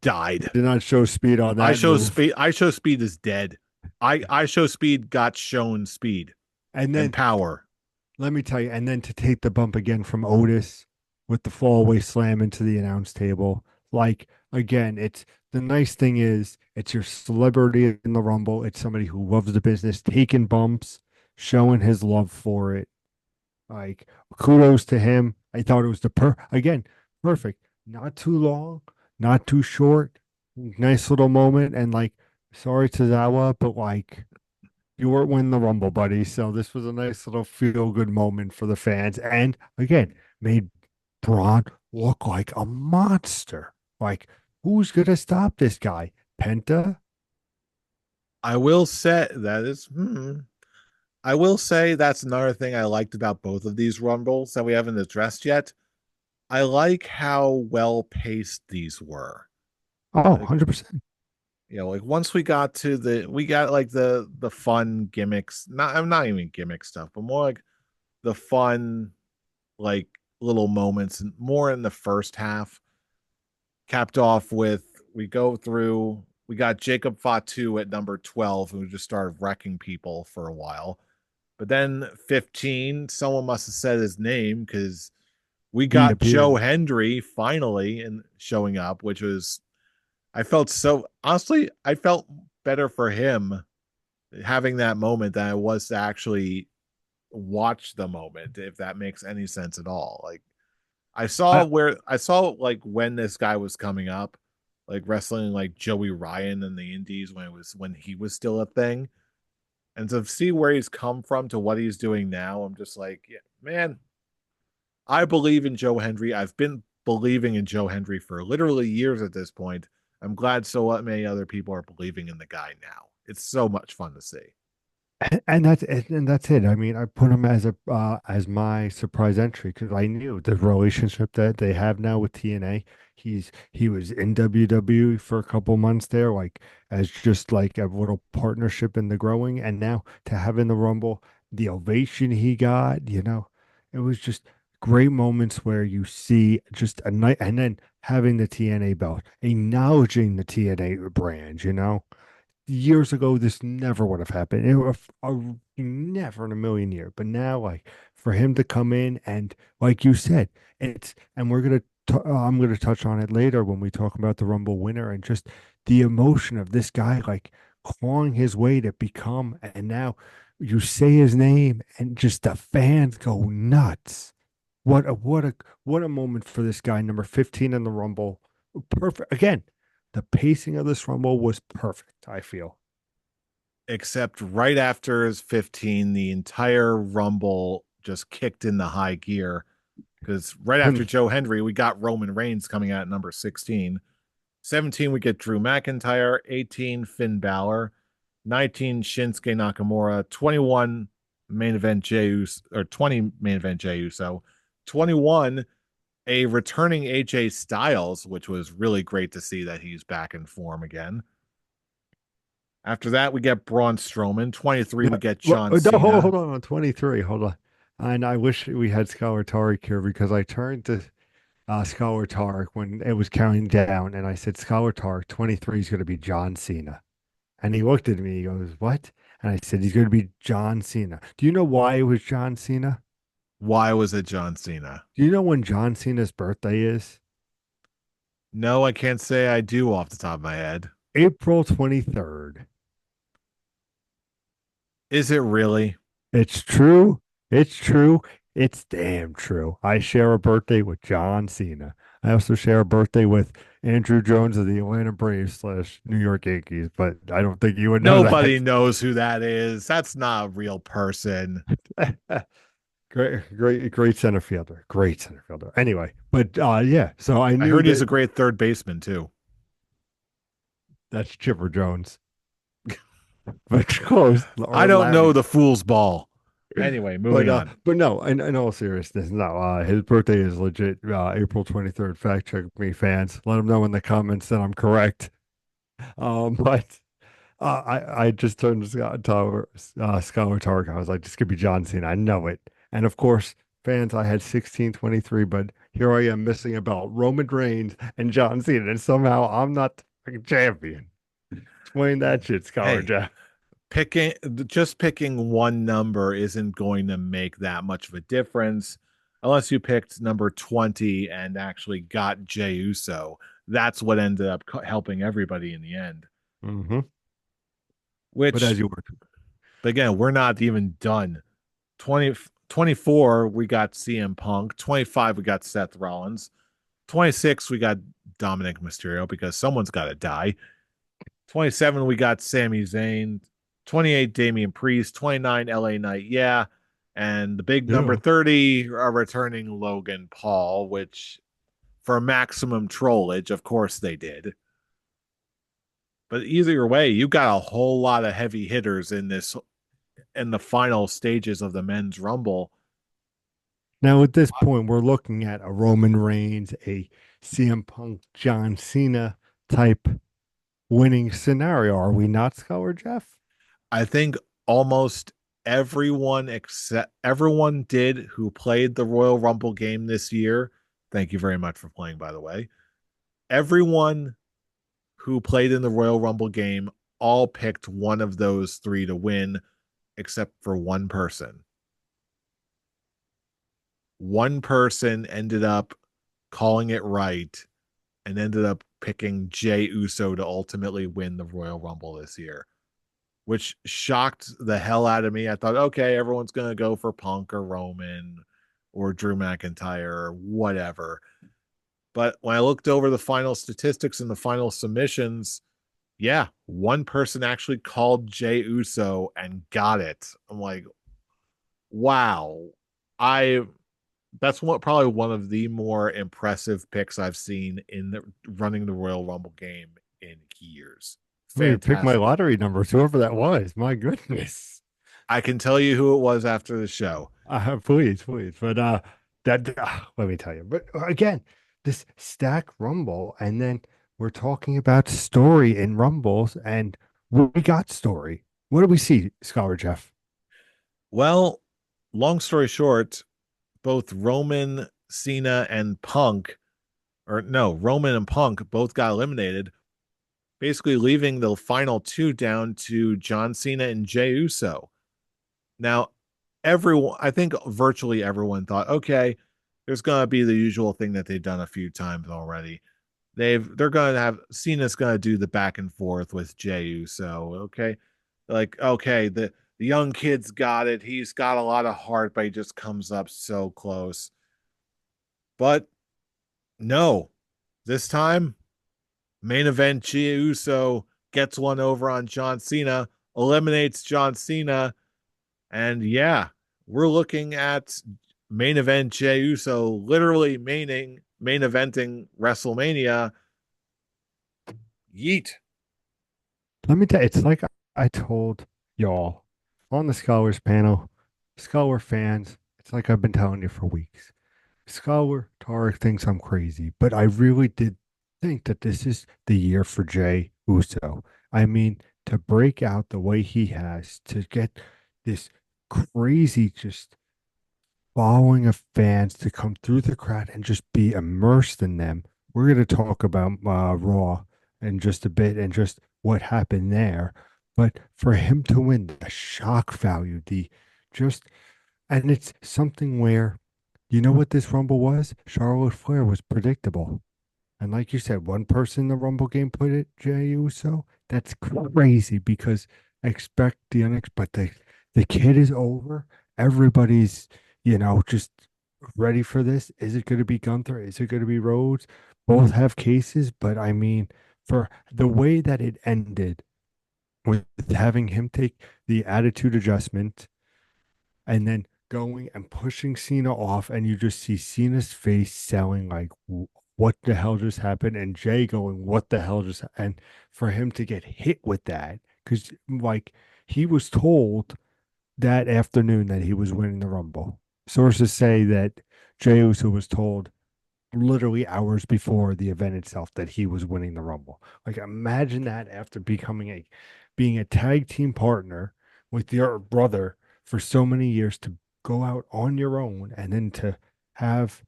Speaker 1: died.
Speaker 2: Did not show Speed on that move.
Speaker 1: I show speed is dead. I show speed got shown speed
Speaker 2: And
Speaker 1: and
Speaker 2: then
Speaker 1: power.
Speaker 2: let me tell you, and then to take the bump again from Otis with the fallaway slam into the announce table. Like, again, it's the nice thing is it's your celebrity in the Rumble. It's somebody who loves the business, taking bumps, showing his love for it. Like, kudos to him. I thought it was again, perfect. Not too long, not too short. Nice little moment. And like, sorry to Zawa, but like, you weren't winning the Rumble, buddy. So this was a nice little feel good moment for the fans. And again, made Braun look like a monster. Like, who's going to stop this guy? Penta?
Speaker 1: I will say that is I will say that's another thing I liked about both of these rumbles that we haven't addressed yet. I like how well paced these were.
Speaker 2: Oh,
Speaker 1: Like,
Speaker 2: 100%.
Speaker 1: like once we got like the fun gimmicks. I'm not even gimmick stuff, but more like the fun like little moments and more in the first half. Capped off with we got Jacob Fatu at number 12 who just started wrecking people for a while. But then 15, someone must have said his name because we
Speaker 2: He
Speaker 1: got Joe
Speaker 2: appeared.
Speaker 1: Hendry finally and showing up, which was I felt so honestly, I felt better for him having that moment than I was to actually watch the moment, if that makes any sense at all. Like
Speaker 2: I,
Speaker 1: I saw like when this guy was coming up, like wrestling like Joey Ryan in the Indies when he was still a thing. And to see where he's come from to what he's doing now, I'm just like, yeah, man, I believe in Joe Hendry. I've been believing in Joe Hendry for literally years at this point. I'm glad so many other people are believing in the guy now. It's so much fun to see.
Speaker 2: and that's it. I mean, I put him as my surprise entry because I knew the relationship that they have now with TNA. He was in WWE for a couple months there, like as just like a little partnership in the growing, and now to have in the Rumble, the ovation he got, it was just great moments where you see just a night, and then having the TNA belt, acknowledging the TNA brand, years ago, this never would have happened. Never in a million years. But now, like for him to come in and, like you said, and I'm gonna touch on it later when we talk about the Rumble winner and just the emotion of this guy like clawing his way to become, and now you say his name and just the fans go nuts. What a moment for this guy, number 15 in the Rumble. Perfect. Again, the pacing of this Rumble was perfect, I feel.
Speaker 1: Except right after his 15, the entire Rumble just kicked in the high gear because right after
Speaker 2: When
Speaker 1: Joe Hendry, we got Roman Reigns coming out at number 16. 17, we get Drew McIntyre. 18, Finn Balor. 19, Shinsuke Nakamura. 21, main event Jey Uso, or 20, main event Jey Uso. 21, a returning AJ Styles, which was really great to see that he's back in form again. After that, we get Braun Strowman. 23, we get John
Speaker 2: No, hold
Speaker 1: Cena.
Speaker 2: on, 23. Hold on. And I wish we had Scholar Tarek here because I turned to Scholar Tarek when it was counting down and I said, Scholar Tarek, 23 is going to be John Cena. And he looked at me, he goes, what? And I said, he's going to be John Cena. Do you know why it was John Cena?
Speaker 1: Why was it John Cena?
Speaker 2: Do you know when John Cena's birthday is?
Speaker 1: No, I can't say I do off the top of my head.
Speaker 2: April 23rd.
Speaker 1: Is it really?
Speaker 2: It's true. It's true. It's damn true. I share a birthday with John Cena. I also share a birthday with Andrew Jones of the Atlanta Braves slash New York Yankees, but I don't think you would know
Speaker 1: Nobody
Speaker 2: that.
Speaker 1: knows who that is. That's not a real person.
Speaker 2: Great center fielder. Great center fielder. Anyway, but yeah, so I
Speaker 1: I
Speaker 2: knew
Speaker 1: heard he's a
Speaker 2: that
Speaker 1: great third baseman too.
Speaker 2: that's Chipper Jones, but close
Speaker 1: I
Speaker 2: or
Speaker 1: don't know
Speaker 2: Larry.
Speaker 1: the fool's ball. Anyway, moving on.
Speaker 2: But no, in all seriousness, no. His birthday is legit. April 23rd. Fact check me, fans. Let him know in the comments that I'm correct. But I just turned to Scholar Tark. I was like, this could be John Cena. I know it. And of course, fans, I had 1623, but here I am missing about Roman Reigns and John Cena, and somehow I'm not the fucking champion. Explain that shit, Scholar
Speaker 1: Hey,
Speaker 2: Jeff.
Speaker 1: picking just picking one number isn't going to make that much of a difference unless you picked number 20 and actually got Jey Uso. That's what ended up helping everybody in the end.
Speaker 2: Hmm. But
Speaker 1: Which,
Speaker 2: as you were,
Speaker 1: but again, we're not even done. 20 24 we got CM Punk. 25, we got Seth Rollins. 26, we got Dominic Mysterio because someone's got to die. 27, we got Sami Zayn. 28, Damian Priest. 29, LA Knight. Yeah. And the big number
Speaker 2: yeah.
Speaker 1: 30, are returning Logan Paul, which for maximum trollage, of course they did. But either way, you got a whole lot of heavy hitters in the final stages of the men's rumble.
Speaker 2: Now, at this point, we're looking at a Roman Reigns, a CM Punk, John Cena type winning scenario. Are we not, Scholar Jeff?
Speaker 1: I think almost everyone did who played the Royal Rumble game this year. Thank you very much for playing, by the way. Everyone who played in the Royal Rumble game all picked one of those three to win, except for one person. One person ended up calling it right and ended up picking Jey Uso to ultimately win the Royal Rumble this year, which shocked the hell out of me. I thought, okay, everyone's going to go for Punk or Roman or Drew McIntyre or whatever. But when I looked over the final statistics and the final submissions, yeah, one person actually called Jey Uso and got it. I'm like, wow. I That's probably one of the more impressive picks I've seen in running the Royal Rumble game in years.
Speaker 2: I mean, pick my
Speaker 1: Fantastic.
Speaker 2: lottery numbers, whoever that was. My goodness.
Speaker 1: I can tell you who it was after the show.
Speaker 2: Please, please. But let me tell you. But again, this stack Rumble, and then we're talking about story in Rumbles, and we got story. What do we see, Scholar Jeff?
Speaker 1: Well, long story short, both Roman, Cena, and Punk, or no, Roman and Punk both got eliminated, basically leaving the final two down to John Cena and Jey Uso. Now, I think virtually everyone thought, okay, there's going to be the usual thing that they've done a few times already. They're going to have Cena's going to do the back and forth with Jey Uso. Okay, like okay, the young kid's got it. He's got a lot of heart, but he just comes up so close. But no, this time main event Jey Uso gets one over on John Cena, eliminates John Cena, and yeah, we're looking at main event Jey Uso literally main eventing WrestleMania. Yeet.
Speaker 2: Let me tell you, it's like I told y'all on the Scholars panel, Scholar fans, it's like I've been telling you for weeks. Scholar Tarek thinks I'm crazy, but I really did think that this is the year for Jey Uso. I mean, to break out the way he has, to get this crazy just following of fans to come through the crowd and just be immersed in them. We're going to talk about Raw in just a bit and just what happened there. But for him to win, the shock value, the just, and it's something where, you know what this Rumble was? Charlotte Flair was predictable. And like you said, one person in the Rumble game put it, Jey Uso. That's crazy because expect the unexpected. The kid is over everybody's, just ready for this. Is it going to be Gunther? Is it going to be Rhodes? Both have cases, but I mean, for the way that it ended with having him take the attitude adjustment and then going and pushing Cena off, and you just see Cena's face selling like, what the hell just happened? And Jay going, what the hell just, and for him to get hit with that, because like he was told that afternoon that he was winning the Rumble. Sources say that Jey Uso was told literally hours before the event itself that he was winning the Rumble. Like imagine that after being a tag team partner with your brother for so many years to go out on your own and then to have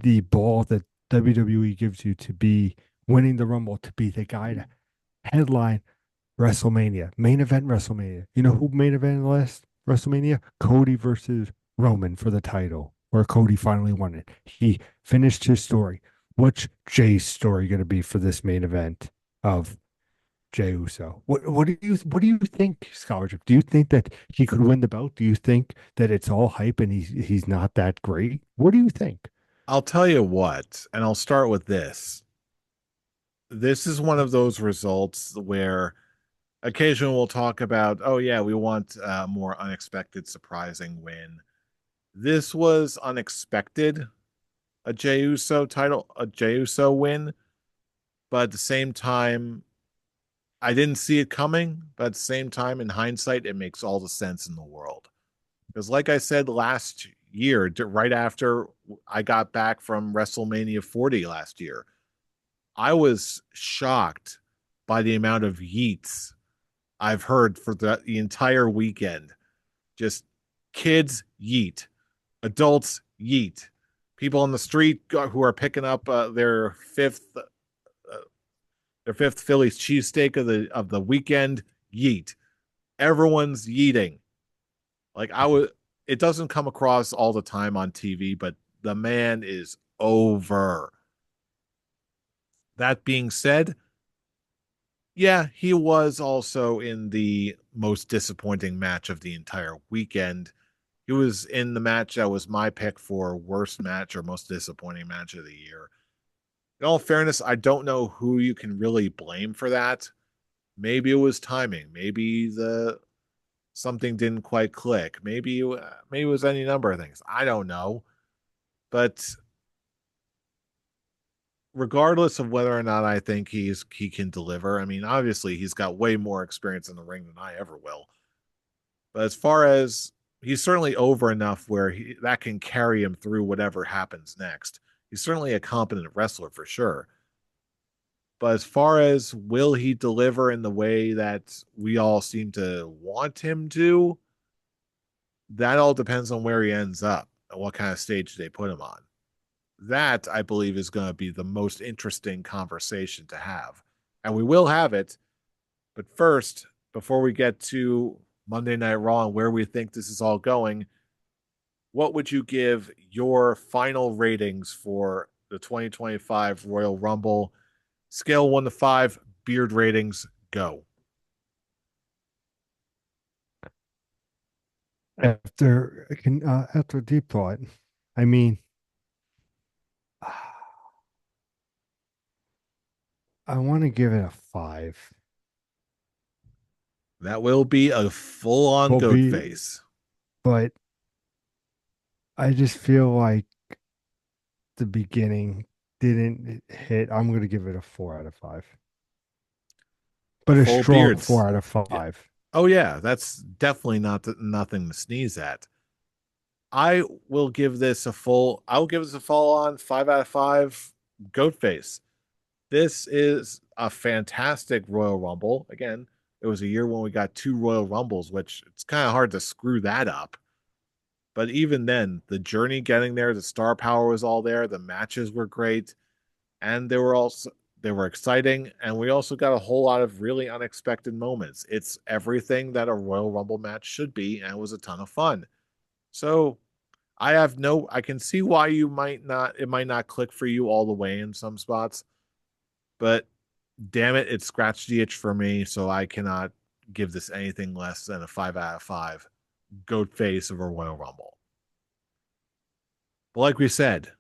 Speaker 2: the ball that WWE gives you to be winning the Rumble, to be the guy to headline WrestleMania, main event WrestleMania. You know who main event last WrestleMania? Cody versus Roman for the title, where Cody finally won it. He finished his story. What's Jay's story going to be for this main event of Jey Uso? What do you think, Scholarship? Do you think that he could win the belt? Do you think that it's all hype and he's not that great? What do you think?
Speaker 1: I'll tell you what, and I'll start with this. This is one of those results where occasionally we'll talk about, oh yeah, we want a more unexpected, surprising win. This was unexpected, a Jey Uso win, but at the same time, I didn't see it coming. But at the same time, in hindsight, it makes all the sense in the world. Because, like I said last year, right after I got back from WrestleMania 40 last year, I was shocked by the amount of yeets I've heard for the entire weekend. Just kids yeet, adults yeet, people on the street who are picking up their fifth Phillies cheesesteak of the weekend yeet. Everyone's yeeting. Like I was, it doesn't come across all the time on TV, but the man is over. That being said, yeah, he was also in the most disappointing match of the entire weekend. He was in the match that was my pick for worst match or most disappointing match of the year. In all fairness, I don't know who you can really blame for that. Maybe it was timing. Maybe the something didn't quite click. Maybe it was any number of things. I don't know. But regardless of whether or not I think he can deliver, I mean, obviously he's got way more experience in the ring than I ever will. But as far as he's certainly over enough where that can carry him through whatever happens next. He's certainly a competent wrestler for sure. But as far as will he deliver in the way that we all seem to want him to, that all depends on where he ends up and what kind of stage they put him on. That, I believe, is going to be the most interesting conversation to have. And we will have it. But first, before we get to Monday Night Raw and where we think this is all going, what would you give your final ratings for the 2025 Royal Rumble? Scale 1 to 5, beard ratings, go.
Speaker 2: After deep thought, I mean, I want to give it a 5.
Speaker 1: That will be a full on
Speaker 2: Will
Speaker 1: goat
Speaker 2: be,
Speaker 1: face.
Speaker 2: but I just feel like the beginning didn't hit. I'm going to give it a 4 out of 5,
Speaker 1: A
Speaker 2: but a
Speaker 1: full
Speaker 2: strong
Speaker 1: beard.
Speaker 2: 4 out of
Speaker 1: Yeah.
Speaker 2: 5.
Speaker 1: Oh, yeah. That's definitely nothing to sneeze at. I'll give this a full on 5 out of 5 goat face. This is a fantastic Royal Rumble. Again, it was a year when we got 2 Royal Rumbles, which it's kind of hard to screw that up. But even then, the journey getting there, the star power was all there. The matches were great, and they were exciting. And we also got a whole lot of really unexpected moments. It's everything that a Royal Rumble match should be, and it was a ton of fun. So I can see why it might not click for you all the way in some spots, but damn it, it scratched the itch for me, so I cannot give this anything less than a 5 out of 5. goat face of a Royal Rumble. But like we said,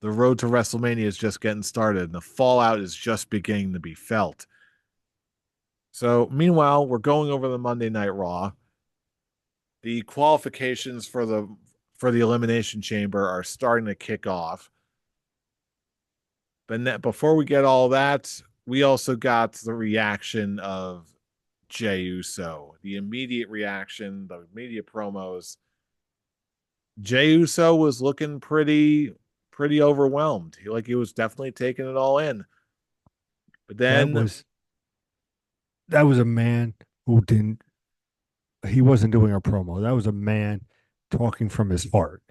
Speaker 1: the road to WrestleMania is just getting started and the fallout is just beginning to be felt. So, meanwhile, we're going over the Monday Night Raw. The qualifications for the Elimination Chamber are starting to kick off. But before we get all that, we also got the reaction of Jey Uso, the immediate reaction, the immediate promos. Jey Uso was looking pretty overwhelmed. He was definitely taking it all in. But
Speaker 2: That
Speaker 1: then
Speaker 2: was that was a man who didn't he wasn't doing a promo. That was a man talking from his heart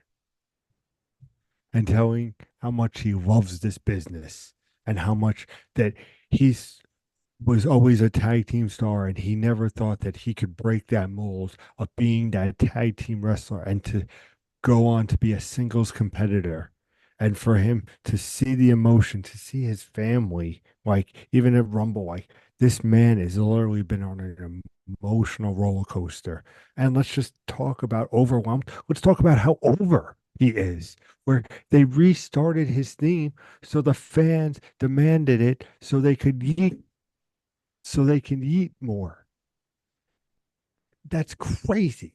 Speaker 2: and telling how much he loves this business and how much that he's was always a tag team star and he never thought that he could break that mold of being that tag team wrestler and to go on to be a singles competitor. And for him to see the emotion, to see his family, like even at Rumble, like this man has literally been on an emotional roller coaster. And let's just talk about overwhelmed. Let's talk about how over he is, where they restarted his theme so the fans demanded it so they can eat more. That's crazy.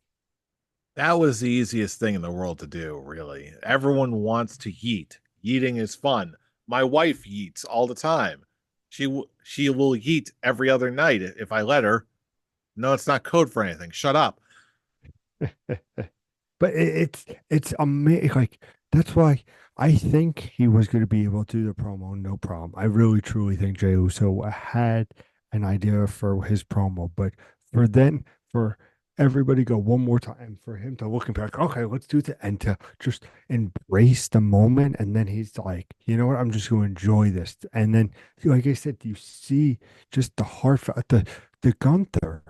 Speaker 1: that was the easiest thing in the world to do, really. Everyone wants to yeet. Yeeting is fun. My wife yeets all the time. She will yeet every other night if I let her. No, it's not code for anything. Shut up.
Speaker 2: But it's amazing. Like that's why I think he was going to be able to do the promo, no problem. I really truly think Jey Uso had an idea for his promo, but for everybody go one more time for him to look and be like, okay, let's do that, and to just embrace the moment, and then he's like, you know what, I'm just going to enjoy this, and then like I said, you see just the heart, the Gunther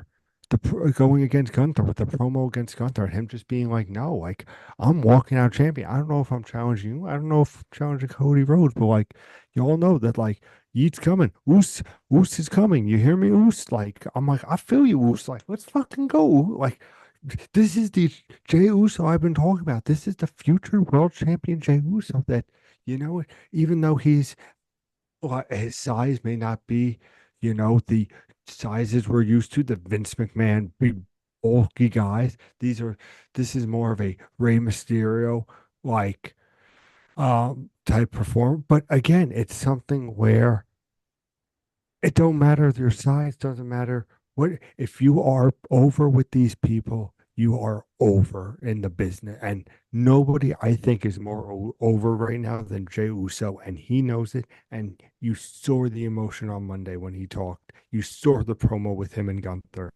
Speaker 2: going against Gunther with the promo against Gunther and him just being like, no, like I'm walking out champion. I don't know if I'm challenging you. I don't know if I'm challenging Cody Rhodes, but like you all know that like Yeet's coming. Oos is coming. You hear me, Oos? Like I'm like, I feel you, Oos. Like, let's fucking go. Like this is the Jey Uso I've been talking about. This is the future world champion Jey Uso that, you know, even though he's well, his size may not be, the sizes we're used to, the Vince McMahon big bulky guys. This is more of a Rey Mysterio like type perform. But again, it's something where it don't matter your size, doesn't matter what if you are over with these people, you are over in the business. And nobody I think is more over right now than Jey Uso, and he knows it. And you saw the emotion on Monday when he talked. You saw the promo with him and Gunther.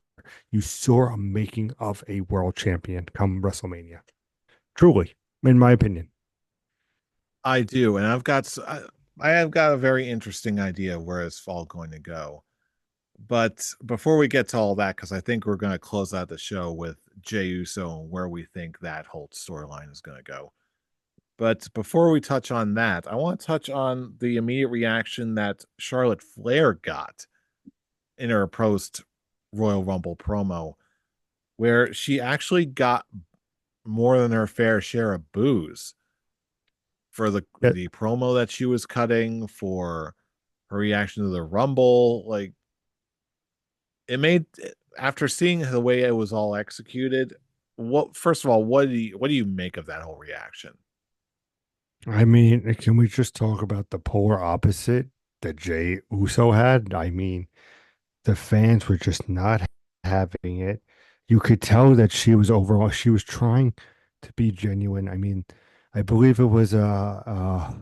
Speaker 2: You saw a making of a world champion come WrestleMania. Truly, in my opinion.
Speaker 1: I do, and I have got a very interesting idea where it's all going to go. But before we get to all that, because I think we're going to close out the show with Jey Uso and where we think that whole storyline is going to go. But before we touch on that, I want to touch on the immediate reaction that Charlotte Flair got in her post Royal Rumble promo, where she actually got more than her fair share of boos for
Speaker 2: That
Speaker 1: the promo that she was cutting, for her reaction to the Rumble. Like it made after seeing the way it was all executed. What first of all, what do you make of that whole reaction?
Speaker 2: I mean, can we just talk about the polar opposite that Jey Uso had? I mean, the fans were just not having it. You could tell that she was overall, she was trying to be genuine. I mean, I believe it was MCL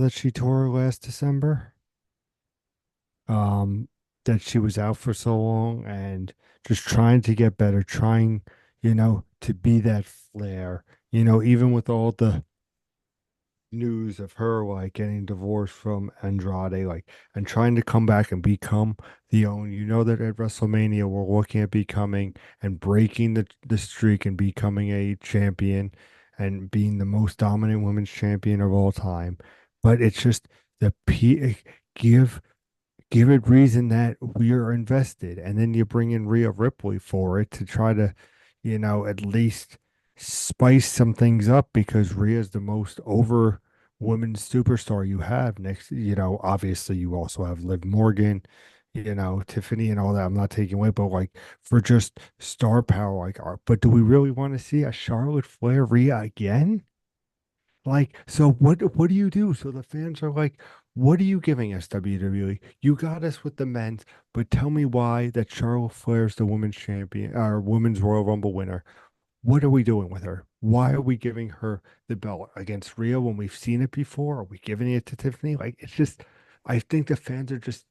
Speaker 2: that she tore last December. Um, that she was out for so long and just trying to get better, trying, to be that flair. Even with all the news of her like getting divorced from Andrade, like and trying to come back and become the own. You know that at WrestleMania we're looking at becoming and breaking the streak and becoming a champion and being the most dominant women's champion of all time. But it's just the give give it reason that we are invested. And then you bring in Rhea Ripley for it to try to, at least spice some things up because Rhea's the most over women's superstar you have next. Obviously you also have Liv Morgan, Tiffany and all that. I'm not taking away, but like for just star power, like, but do we really want to see a Charlotte Flair Rhea again? Like, so what do you do? So the fans are like, what are you giving us, WWE? You got us with the men's, but tell me why that Charlotte Flair's the women's champion or women's Royal Rumble winner. What are we doing with her? Why are we giving her the belt against Rhea when we've seen it before? Are we giving it to Tiffany? Like, it's just, I think the fans are just,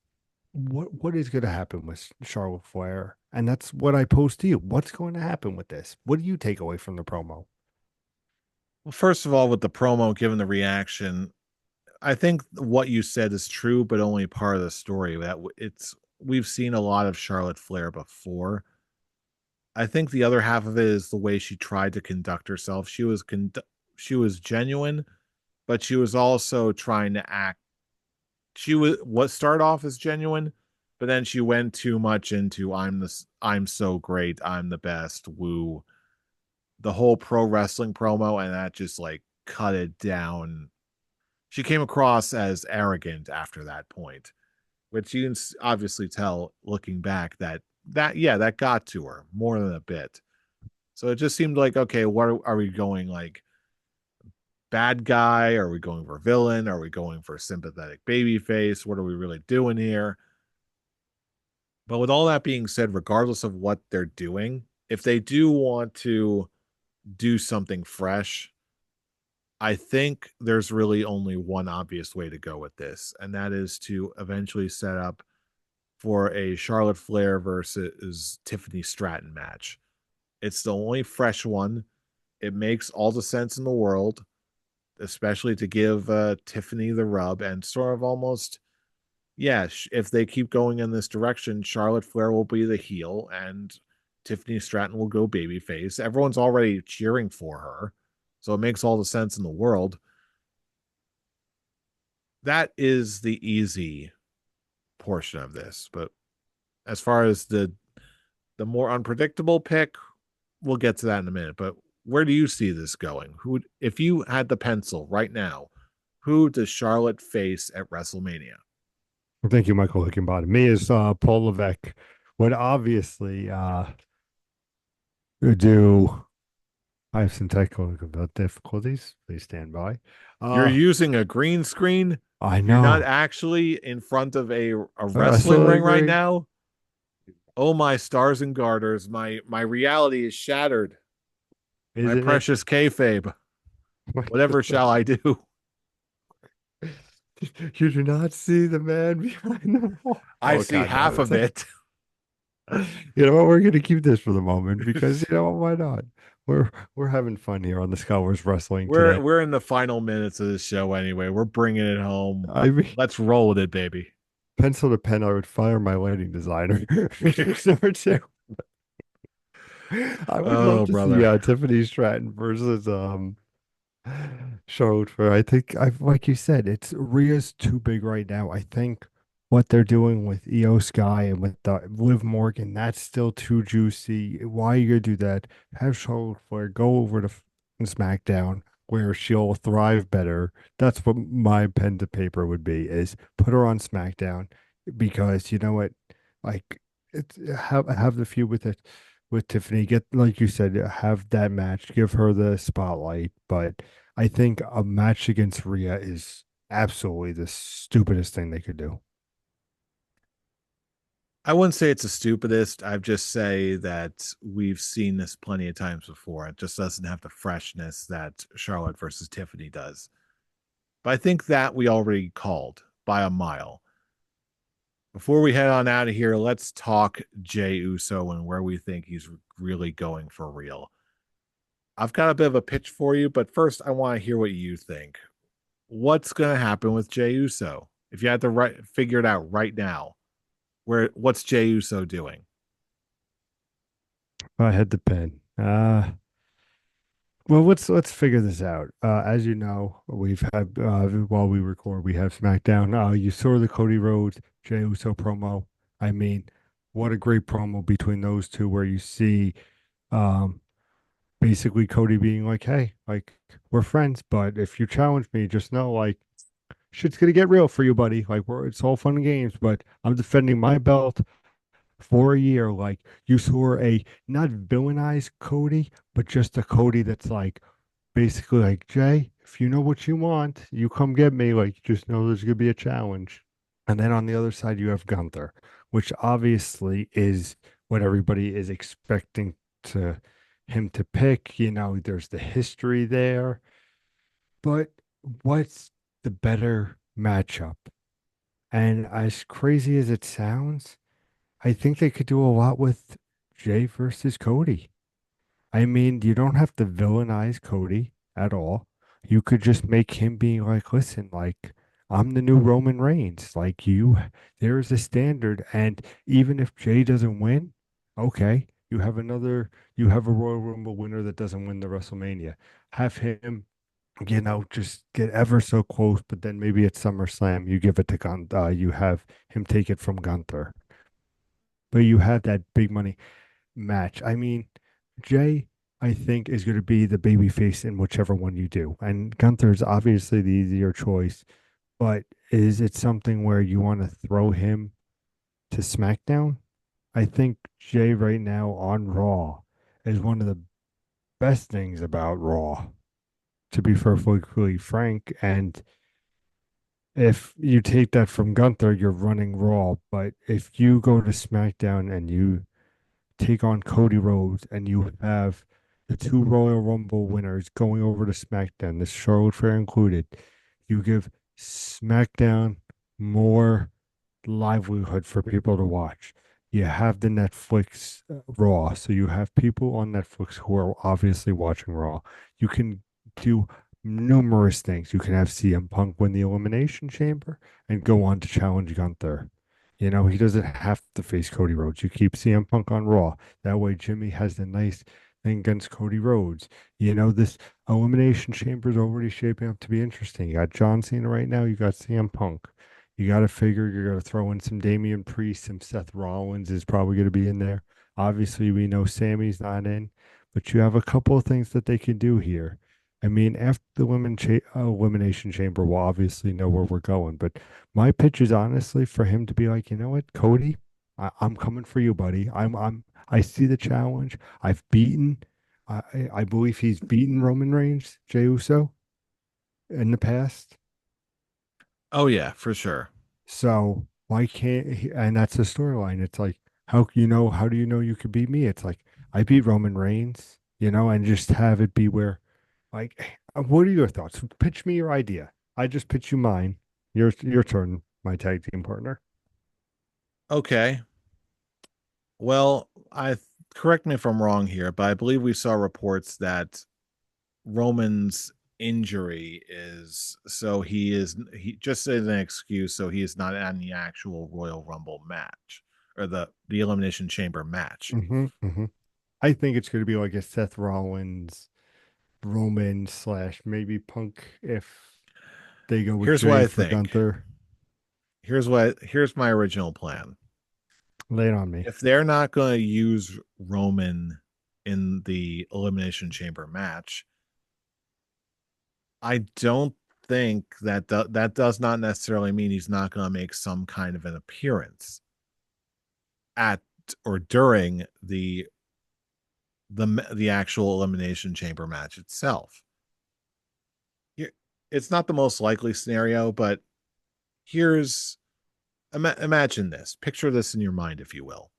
Speaker 2: what is going to happen with Charlotte Flair? And that's what I posed to you. What's going to happen with this? What do you take away from the promo?
Speaker 1: Well, first of all, with the promo, given the reaction, I think what you said is true, but only part of the story. We've seen a lot of Charlotte Flair before. I think the other half of it is the way she tried to conduct herself. She was genuine, but she was also trying to act. She was what started off as genuine, but then she went too much into I'm so great, I'm the best, woo. The whole pro wrestling promo, and that just like cut it down. She came across as arrogant after that point, which you can obviously tell looking back that got to her more than a bit. So it just seemed like, okay, what are we going, like, bad guy? Are we going for villain? Are we going for sympathetic baby face? What are we really doing here? But with all that being said, regardless of what they're doing, if they do want to do something fresh, I think there's really only one obvious way to go with this, and that is to eventually set up for a Charlotte Flair versus Tiffany Stratton match. It's the only fresh one. It makes all the sense in the world, especially to give Tiffany the rub and sort of almost, yeah, if they keep going in this direction, Charlotte Flair will be the heel and Tiffany Stratton will go babyface. Everyone's already cheering for her, so it makes all the sense in the world. That is the easy portion of this. But as far as the more unpredictable pick, we'll get to that in a minute. But where do you see this going? Who, if you had the pencil right now, who does Charlotte face at WrestleMania?
Speaker 2: Well, thank you, Michael Hickenbottom. Me is Paul Levesque would obviously do. I have some technical difficulties. Please stand by.
Speaker 1: You're
Speaker 2: Uh,
Speaker 1: using a green screen.
Speaker 2: I
Speaker 1: You're not
Speaker 2: know.
Speaker 1: actually in front of a wrestling
Speaker 2: So
Speaker 1: ring right
Speaker 2: agree.
Speaker 1: now. Oh my stars and garters! My reality is shattered. My
Speaker 2: Isn't it?
Speaker 1: precious kayfabe. Whatever shall I do?
Speaker 2: You do not see the man behind the wall.
Speaker 1: I
Speaker 2: Oh
Speaker 1: see
Speaker 2: God, no!
Speaker 1: half of it.
Speaker 2: You know what? We're gonna keep this for the moment because you know what? Why not? We're having fun here on the Scholars Wrestling today.
Speaker 1: We're in the final minutes of the show anyway. We're bringing it home.
Speaker 2: I mean,
Speaker 1: Let's roll with it, baby.
Speaker 2: pencil to pen, I would fire my lighting designer. Number two. I would love
Speaker 1: Oh,
Speaker 2: to see
Speaker 1: brother.
Speaker 2: Tiffany Stratton versus Charlotte Flair. I think I like you said, it's Rhea's too big right now. I think what they're doing with Io Sky and with Liv Morgan, that's still too juicy. Why you gonna do that? Have Charlotte Flair go over to SmackDown where she'll thrive better. That's what my pen to paper would be, is put her on SmackDown because you know what, like it's have the feud with Tiffany. Get like you said, have that match, give her the spotlight. But I think a match against Rhea is absolutely the stupidest thing they could do.
Speaker 1: I wouldn't say it's the stupidest. I'd just say that we've seen this plenty of times before. It just doesn't have the freshness that Charlotte versus Tiffany does. But I think that we already called by a mile. Before we head on out of here, let's talk Jey Uso and where we think he's really going for real. I've got a bit of a pitch for you, but first I want to hear what you think. What's going to happen with Jey Uso? If you had to figure it out right now, what's Jey Uso doing?
Speaker 2: I had the pen. Well, let's figure this out. As you know, we've had while we record, we have SmackDown. You saw the Cody Rhodes Jey Uso promo. I mean, what a great promo between those two, where you see um, basically Cody being like, "Hey, like we're friends, but if you challenge me, just know like shit's gonna get real for you, buddy. Like it's all fun and games, but I'm defending my belt for a year. Like you saw a not villainized Cody, but just a Cody that's like." Basically like Jay, if you know what you want, you come get me. Like, just know there's gonna be a challenge. And then on the other side, you have Gunther, which obviously is what everybody is expecting to him to pick. You know, there's the history there, but what's the better matchup? And as crazy as it sounds, I think they could do a lot with Jay versus Cody. I mean, you don't have to villainize Cody at all. You could just make him be like, listen, like, I'm the new Roman Reigns. Like, there's a standard. And even if Jay doesn't win, okay, you have a Royal Rumble winner that doesn't win the WrestleMania. Have him, just get ever so close, but then maybe at SummerSlam, you give it to you have him take it from Gunther. But you have that big money match. I mean, Jay, I think, is going to be the baby face in whichever one you do. And Gunther's obviously the easier choice, but is it something where you want to throw him to SmackDown? I think Jay right now on Raw is one of the best things about Raw, to be perfectly frank. And if you take that from Gunther, you're running Raw. But if you go to SmackDown and you take on Cody Rhodes, and you have the two Royal Rumble winners going over to SmackDown, this Charlotte Flair included. You give SmackDown more livelihood for people to watch. You have the Netflix Raw, so you have people on Netflix who are obviously watching Raw. You can do numerous things. You can have CM Punk win the Elimination Chamber and go on to challenge Gunther. You know, he doesn't have to face Cody Rhodes. You keep CM Punk on Raw. That way, Jimmy has the nice thing against Cody Rhodes. You know, this Elimination Chamber is already shaping up to be interesting. You got John Cena right now. You got CM Punk. You got to figure you're going to throw in some Damian Priest, some Seth Rollins is probably going to be in there. Obviously, we know Sammy's not in, but you have a couple of things that they can do here. I mean, after the Elimination Chamber, we'll obviously know where we're going. But my pitch is honestly for him to be like, you know what, Cody, I'm coming for you, buddy. I see the challenge. I believe he's beaten Roman Reigns, Jey Uso, in the past.
Speaker 1: Oh yeah, for sure.
Speaker 2: So why can't he, and that's the storyline. It's like, how do you know you could beat me? It's like, I beat Roman Reigns, and just have it be where, like, what are your thoughts? Pitch me your idea. I just pitch you mine. Your turn, my tag team partner.
Speaker 1: Okay. Well, I correct me if I'm wrong here, but I believe we saw reports that Roman's injury is so he just as an excuse, so he is not in the actual Royal Rumble match or the Elimination Chamber match.
Speaker 2: Mm-hmm. I think it's going to be like a Seth Rollins, Roman slash maybe Punk if they go with
Speaker 1: Here's what
Speaker 2: Jay
Speaker 1: I
Speaker 2: for
Speaker 1: think.
Speaker 2: Gunther.
Speaker 1: Here's my original plan.
Speaker 2: Lay it on me.
Speaker 1: If they're not going to use Roman in the Elimination Chamber match, I don't think that does not necessarily mean he's not going to make some kind of an appearance at or during the actual Elimination Chamber match itself. It's not the most likely scenario, but here's imagine this. Picture this in your mind, if you will.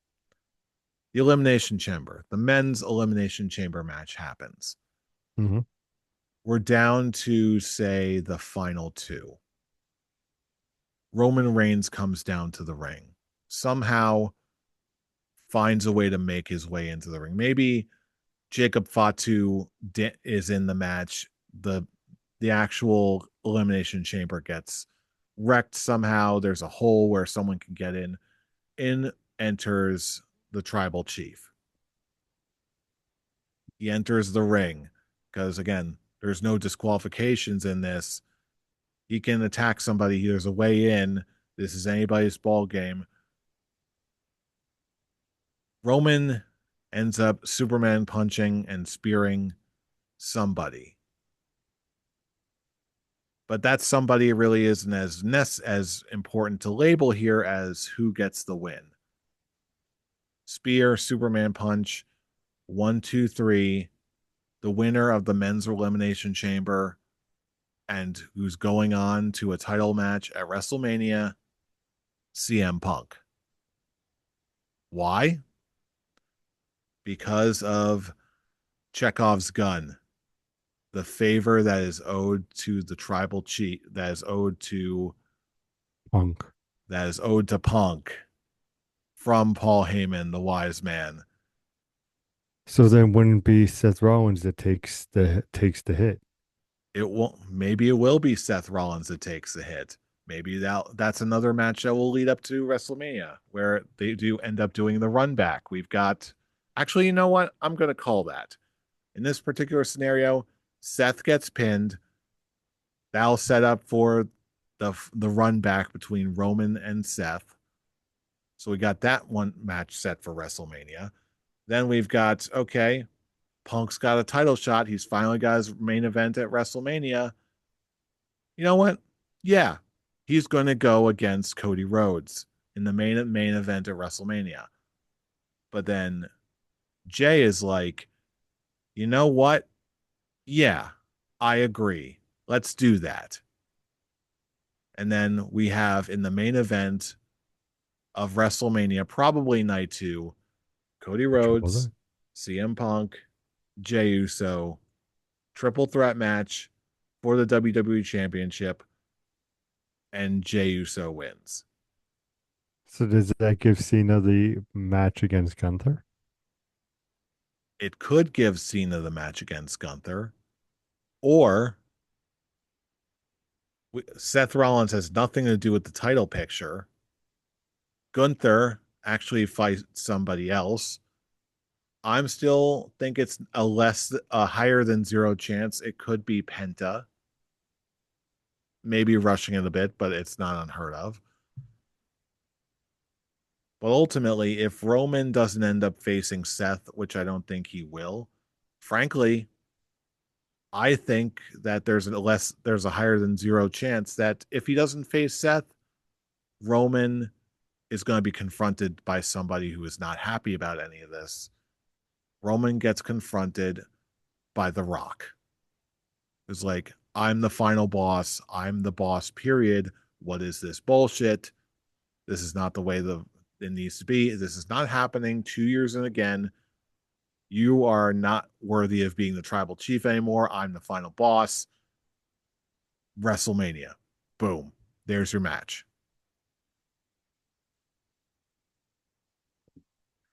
Speaker 1: The Elimination Chamber, the men's Elimination Chamber match happens.
Speaker 2: Mm-hmm.
Speaker 1: We're down to, say, the final two. Roman Reigns comes down to the ring, somehow finds a way to make his way into the ring. Maybe Jacob Fatu is in the match. The actual Elimination Chamber gets wrecked somehow. There's a hole where someone can get in. In enters the tribal chief. He enters the ring, because again, there's no disqualifications in this. He can attack somebody. There's a way in. This is anybody's ball game. Roman ends up Superman punching and spearing somebody. But that somebody really isn't as important to label here as who gets the win. Spear, Superman punch, 1, 2, 3. The winner of the men's elimination chamber and who's going on to a title match at WrestleMania, CM Punk. Why? Because of Chekhov's gun, the favor that is owed to the tribal chief,
Speaker 2: Punk.
Speaker 1: that is owed to Punk from Paul Heyman, the wise man.
Speaker 2: So then wouldn't be Seth Rollins that takes the hit.
Speaker 1: It won't. Maybe it will be Seth Rollins that takes the hit. Maybe that's another match that will lead up to WrestleMania where they do end up doing the run back. We've got actually, you know what? I'm going to call that. In this particular scenario, Seth gets pinned. That'll set up for the run back between Roman and Seth. So we got that one match set for WrestleMania. Then we've got, okay, Punk's got a title shot. He's finally got his main event at WrestleMania. You know what? Yeah, he's going to go against Cody Rhodes in the main event at WrestleMania. But then Jay is like, you know what? Yeah, I agree. Let's do that. And then we have in the main event of WrestleMania, probably night 2, Cody Rhodes, CM Punk, Jey Uso, triple threat match for the WWE Championship, and Jey Uso wins.
Speaker 2: So does that give Cena the match against Gunther?
Speaker 1: It could give Cena the match against Gunther, or Seth Rollins has nothing to do with the title picture. Gunther actually fights somebody else. I'm still think it's a higher than 0 chance. It could be Penta, maybe rushing it a bit, but it's not unheard of. But ultimately, if Roman doesn't end up facing Seth, which I don't think he will, frankly, I think that there's a higher than 0 chance that if he doesn't face Seth, Roman is going to be confronted by somebody who is not happy about any of this. Roman gets confronted by The Rock. It's like, I'm the final boss. I'm the boss, period. What is this bullshit? This is not the way it needs to be. This is not happening 2 years and again. You are not worthy of being the tribal chief anymore. I'm the final boss. WrestleMania. Boom. There's your match.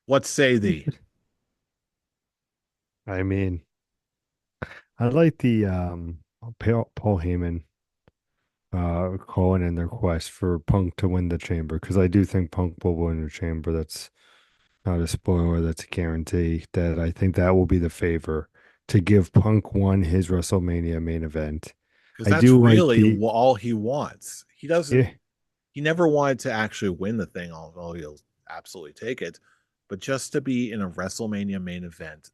Speaker 1: What say thee?
Speaker 2: I mean, I like the Paul Heyman calling in their quest for Punk to win the chamber because I do think Punk will win the chamber. That's not a spoiler, that's a guarantee that I think that will be the favor to give Punk one his WrestleMania main event.
Speaker 1: Because
Speaker 2: I
Speaker 1: that's
Speaker 2: do like
Speaker 1: really
Speaker 2: the
Speaker 1: all he wants. He doesn't.
Speaker 2: yeah,
Speaker 1: He never wanted to actually win the thing, although he'll absolutely take it. But just to be in a WrestleMania main event,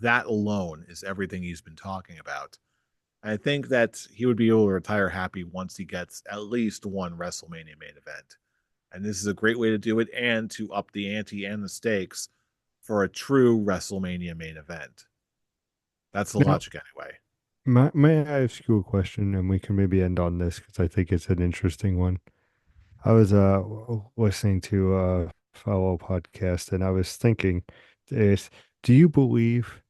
Speaker 1: that alone is everything he's been talking about. I think that he would be able to retire happy once he gets at least one WrestleMania main event. And this is a great way to do it and to up the ante and the stakes for a true WrestleMania main event. That's the
Speaker 2: now
Speaker 1: logic anyway.
Speaker 2: may I ask you a question and we can maybe end on this because I think it's an interesting one. I was listening to a fellow podcast and I was thinking is do you believe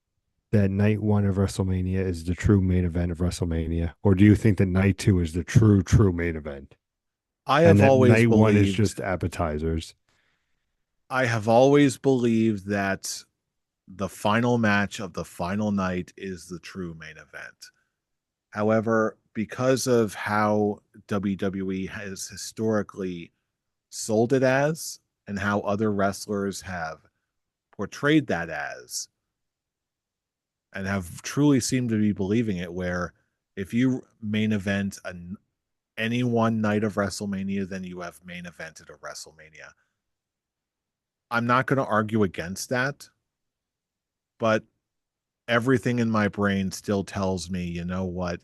Speaker 2: that night one of WrestleMania is the true main event of WrestleMania? Or do you think that night two is the true main event?
Speaker 1: I
Speaker 2: And
Speaker 1: have
Speaker 2: that
Speaker 1: always
Speaker 2: night one is
Speaker 1: believed
Speaker 2: just appetizers?
Speaker 1: I have always believed that the final match of the final night is the true main event. However, because of how WWE has historically sold it as and how other wrestlers have portrayed that as, and have truly seemed to be believing it. Where if you main event any one night of WrestleMania, then you have main evented a WrestleMania. I'm not going to argue against that, but everything in my brain still tells me, you know what?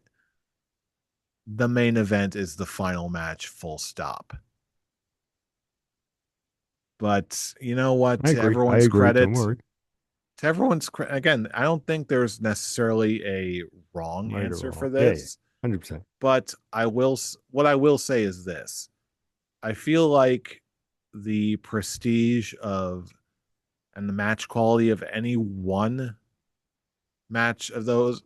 Speaker 1: The main event is the final match, full stop. But you know what?
Speaker 2: I agree. I agree. Don't worry.
Speaker 1: To everyone's again, I don't think there's necessarily a wrong
Speaker 2: Right or
Speaker 1: answer for
Speaker 2: wrong. Yeah, yeah.
Speaker 1: this,
Speaker 2: 100%.
Speaker 1: but what I will say is this. I feel like the prestige of and the match quality of any one match of those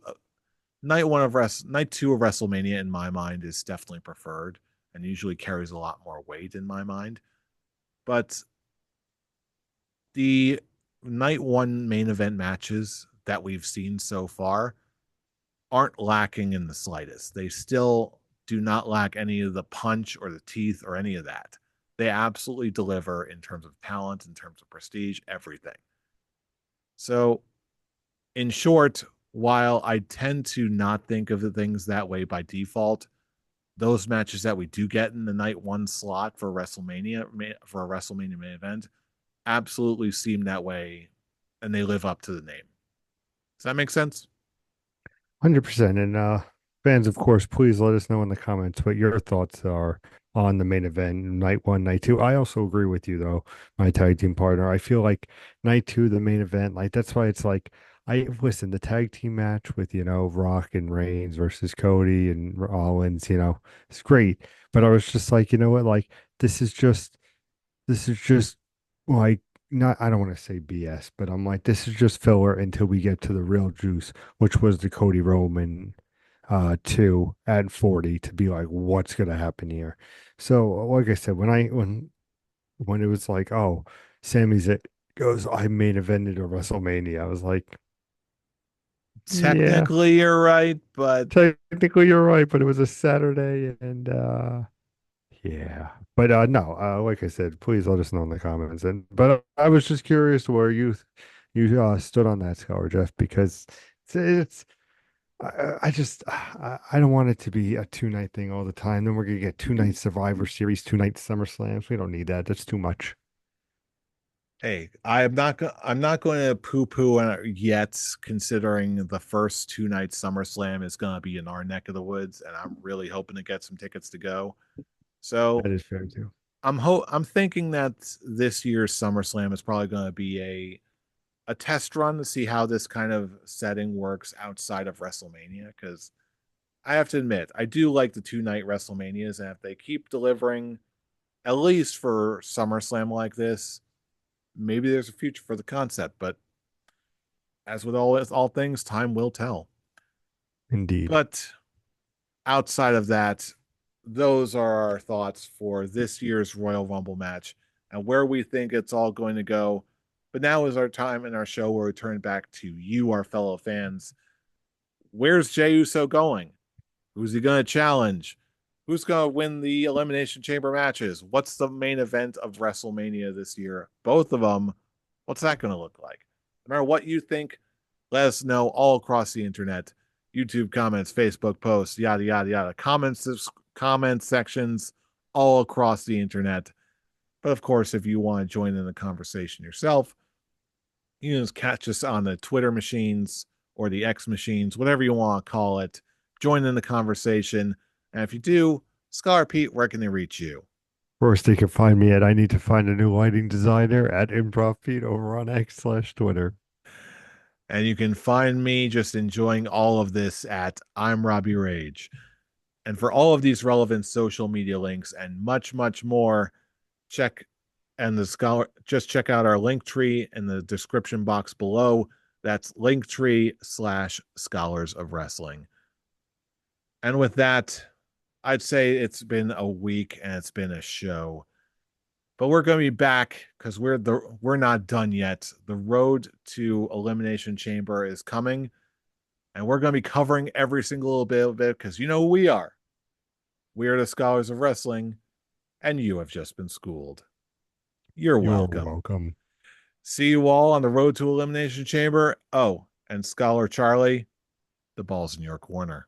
Speaker 1: night two of WrestleMania in my mind is definitely preferred and usually carries a lot more weight in my mind. But the night one main event matches that we've seen so far aren't lacking in the slightest. They still do not lack any of the punch or the teeth or any of that. They absolutely deliver in terms of talent, in terms of prestige, everything. So, in short, while I tend to not think of the things that way by default, those matches that we do get in the night one slot for WrestleMania for a WrestleMania main event absolutely seem that way, and they live up to the name. Does that make sense?
Speaker 2: 100%. And fans, of course, please let us know in the comments what your thoughts are on the main event, night one, night two. I also agree with you, though, my tag team partner. I feel like night two, the main event, like that's why it's like, I listen, the tag team match with, Rock and Reigns versus Cody and Rollins, it's great. But I was just like, you know what, like, this is just, this is just like not I don't want to say BS, but I'm like, this is just filler until we get to the real juice, which was the Cody Roman 2 at 40 to be like, what's gonna happen here? So like I said, when it was like, oh, Sammy's it goes, I main evented a WrestleMania. I was like, yeah,
Speaker 1: Technically, you're right, but
Speaker 2: technically you're right, but it was a Saturday and yeah, but no, like I said, please let us know in the comments. And but I was just curious where you stood on that score, Jeff, because it's I just I don't want it to be a 2 night thing all the time. Then we're gonna get 2 night Survivor Series, 2 night SummerSlams. We don't need that. That's too much.
Speaker 1: hey, I'm not going to poo poo on it yet, considering the first two night SummerSlam is going to be in our neck of the woods, and I'm really hoping to get some tickets to go. So
Speaker 2: That is fair too.
Speaker 1: I'm thinking that this year's SummerSlam is probably going to be a test run to see how this kind of setting works outside of WrestleMania. Because I have to admit, I do like the two night WrestleManias, and if they keep delivering, at least for SummerSlam like this, maybe there's a future for the concept. But as with all things, time will tell.
Speaker 2: Indeed.
Speaker 1: But outside of that, those are our thoughts for this year's Royal Rumble match and where we think it's all going to go. But now is our time in our show where we turn back to you, our fellow fans. Where's Jey Uso going? Who's he going to challenge? Who's going to win the Elimination Chamber matches? What's the main event of WrestleMania this year? Both of them. What's that going to look like? No matter what you think, let us know all across the internet. YouTube comments, Facebook posts, yada, yada, yada. Comment sections all across the internet. But of course, if you want to join in the conversation yourself, you can just catch us on the Twitter machines or the X machines, whatever you want to call it. Join in the conversation. And if you do, Scholar Pete, where can they reach you?
Speaker 2: First, they can find me at I need to find a new lighting designer at Improv Feed over on X/Twitter.
Speaker 1: And you can find me just enjoying all of this at I'm Robbie Rage. And for all of these relevant social media links and much, much more, check and the scholar just check out our link tree in the description box below. That's linktree/scholars of wrestling. And with that, I'd say it's been a week and it's been a show. But we're going to be back because we're not done yet. The road to Elimination Chamber is coming, and we're going to be covering every single little bit of it because you know who we are. We are the scholars of wrestling, and you have just been schooled. You're
Speaker 2: You're
Speaker 1: welcome.
Speaker 2: welcome.
Speaker 1: See you all on the road to Elimination Chamber. Oh, And Scholar Charlie, the ball's in your corner.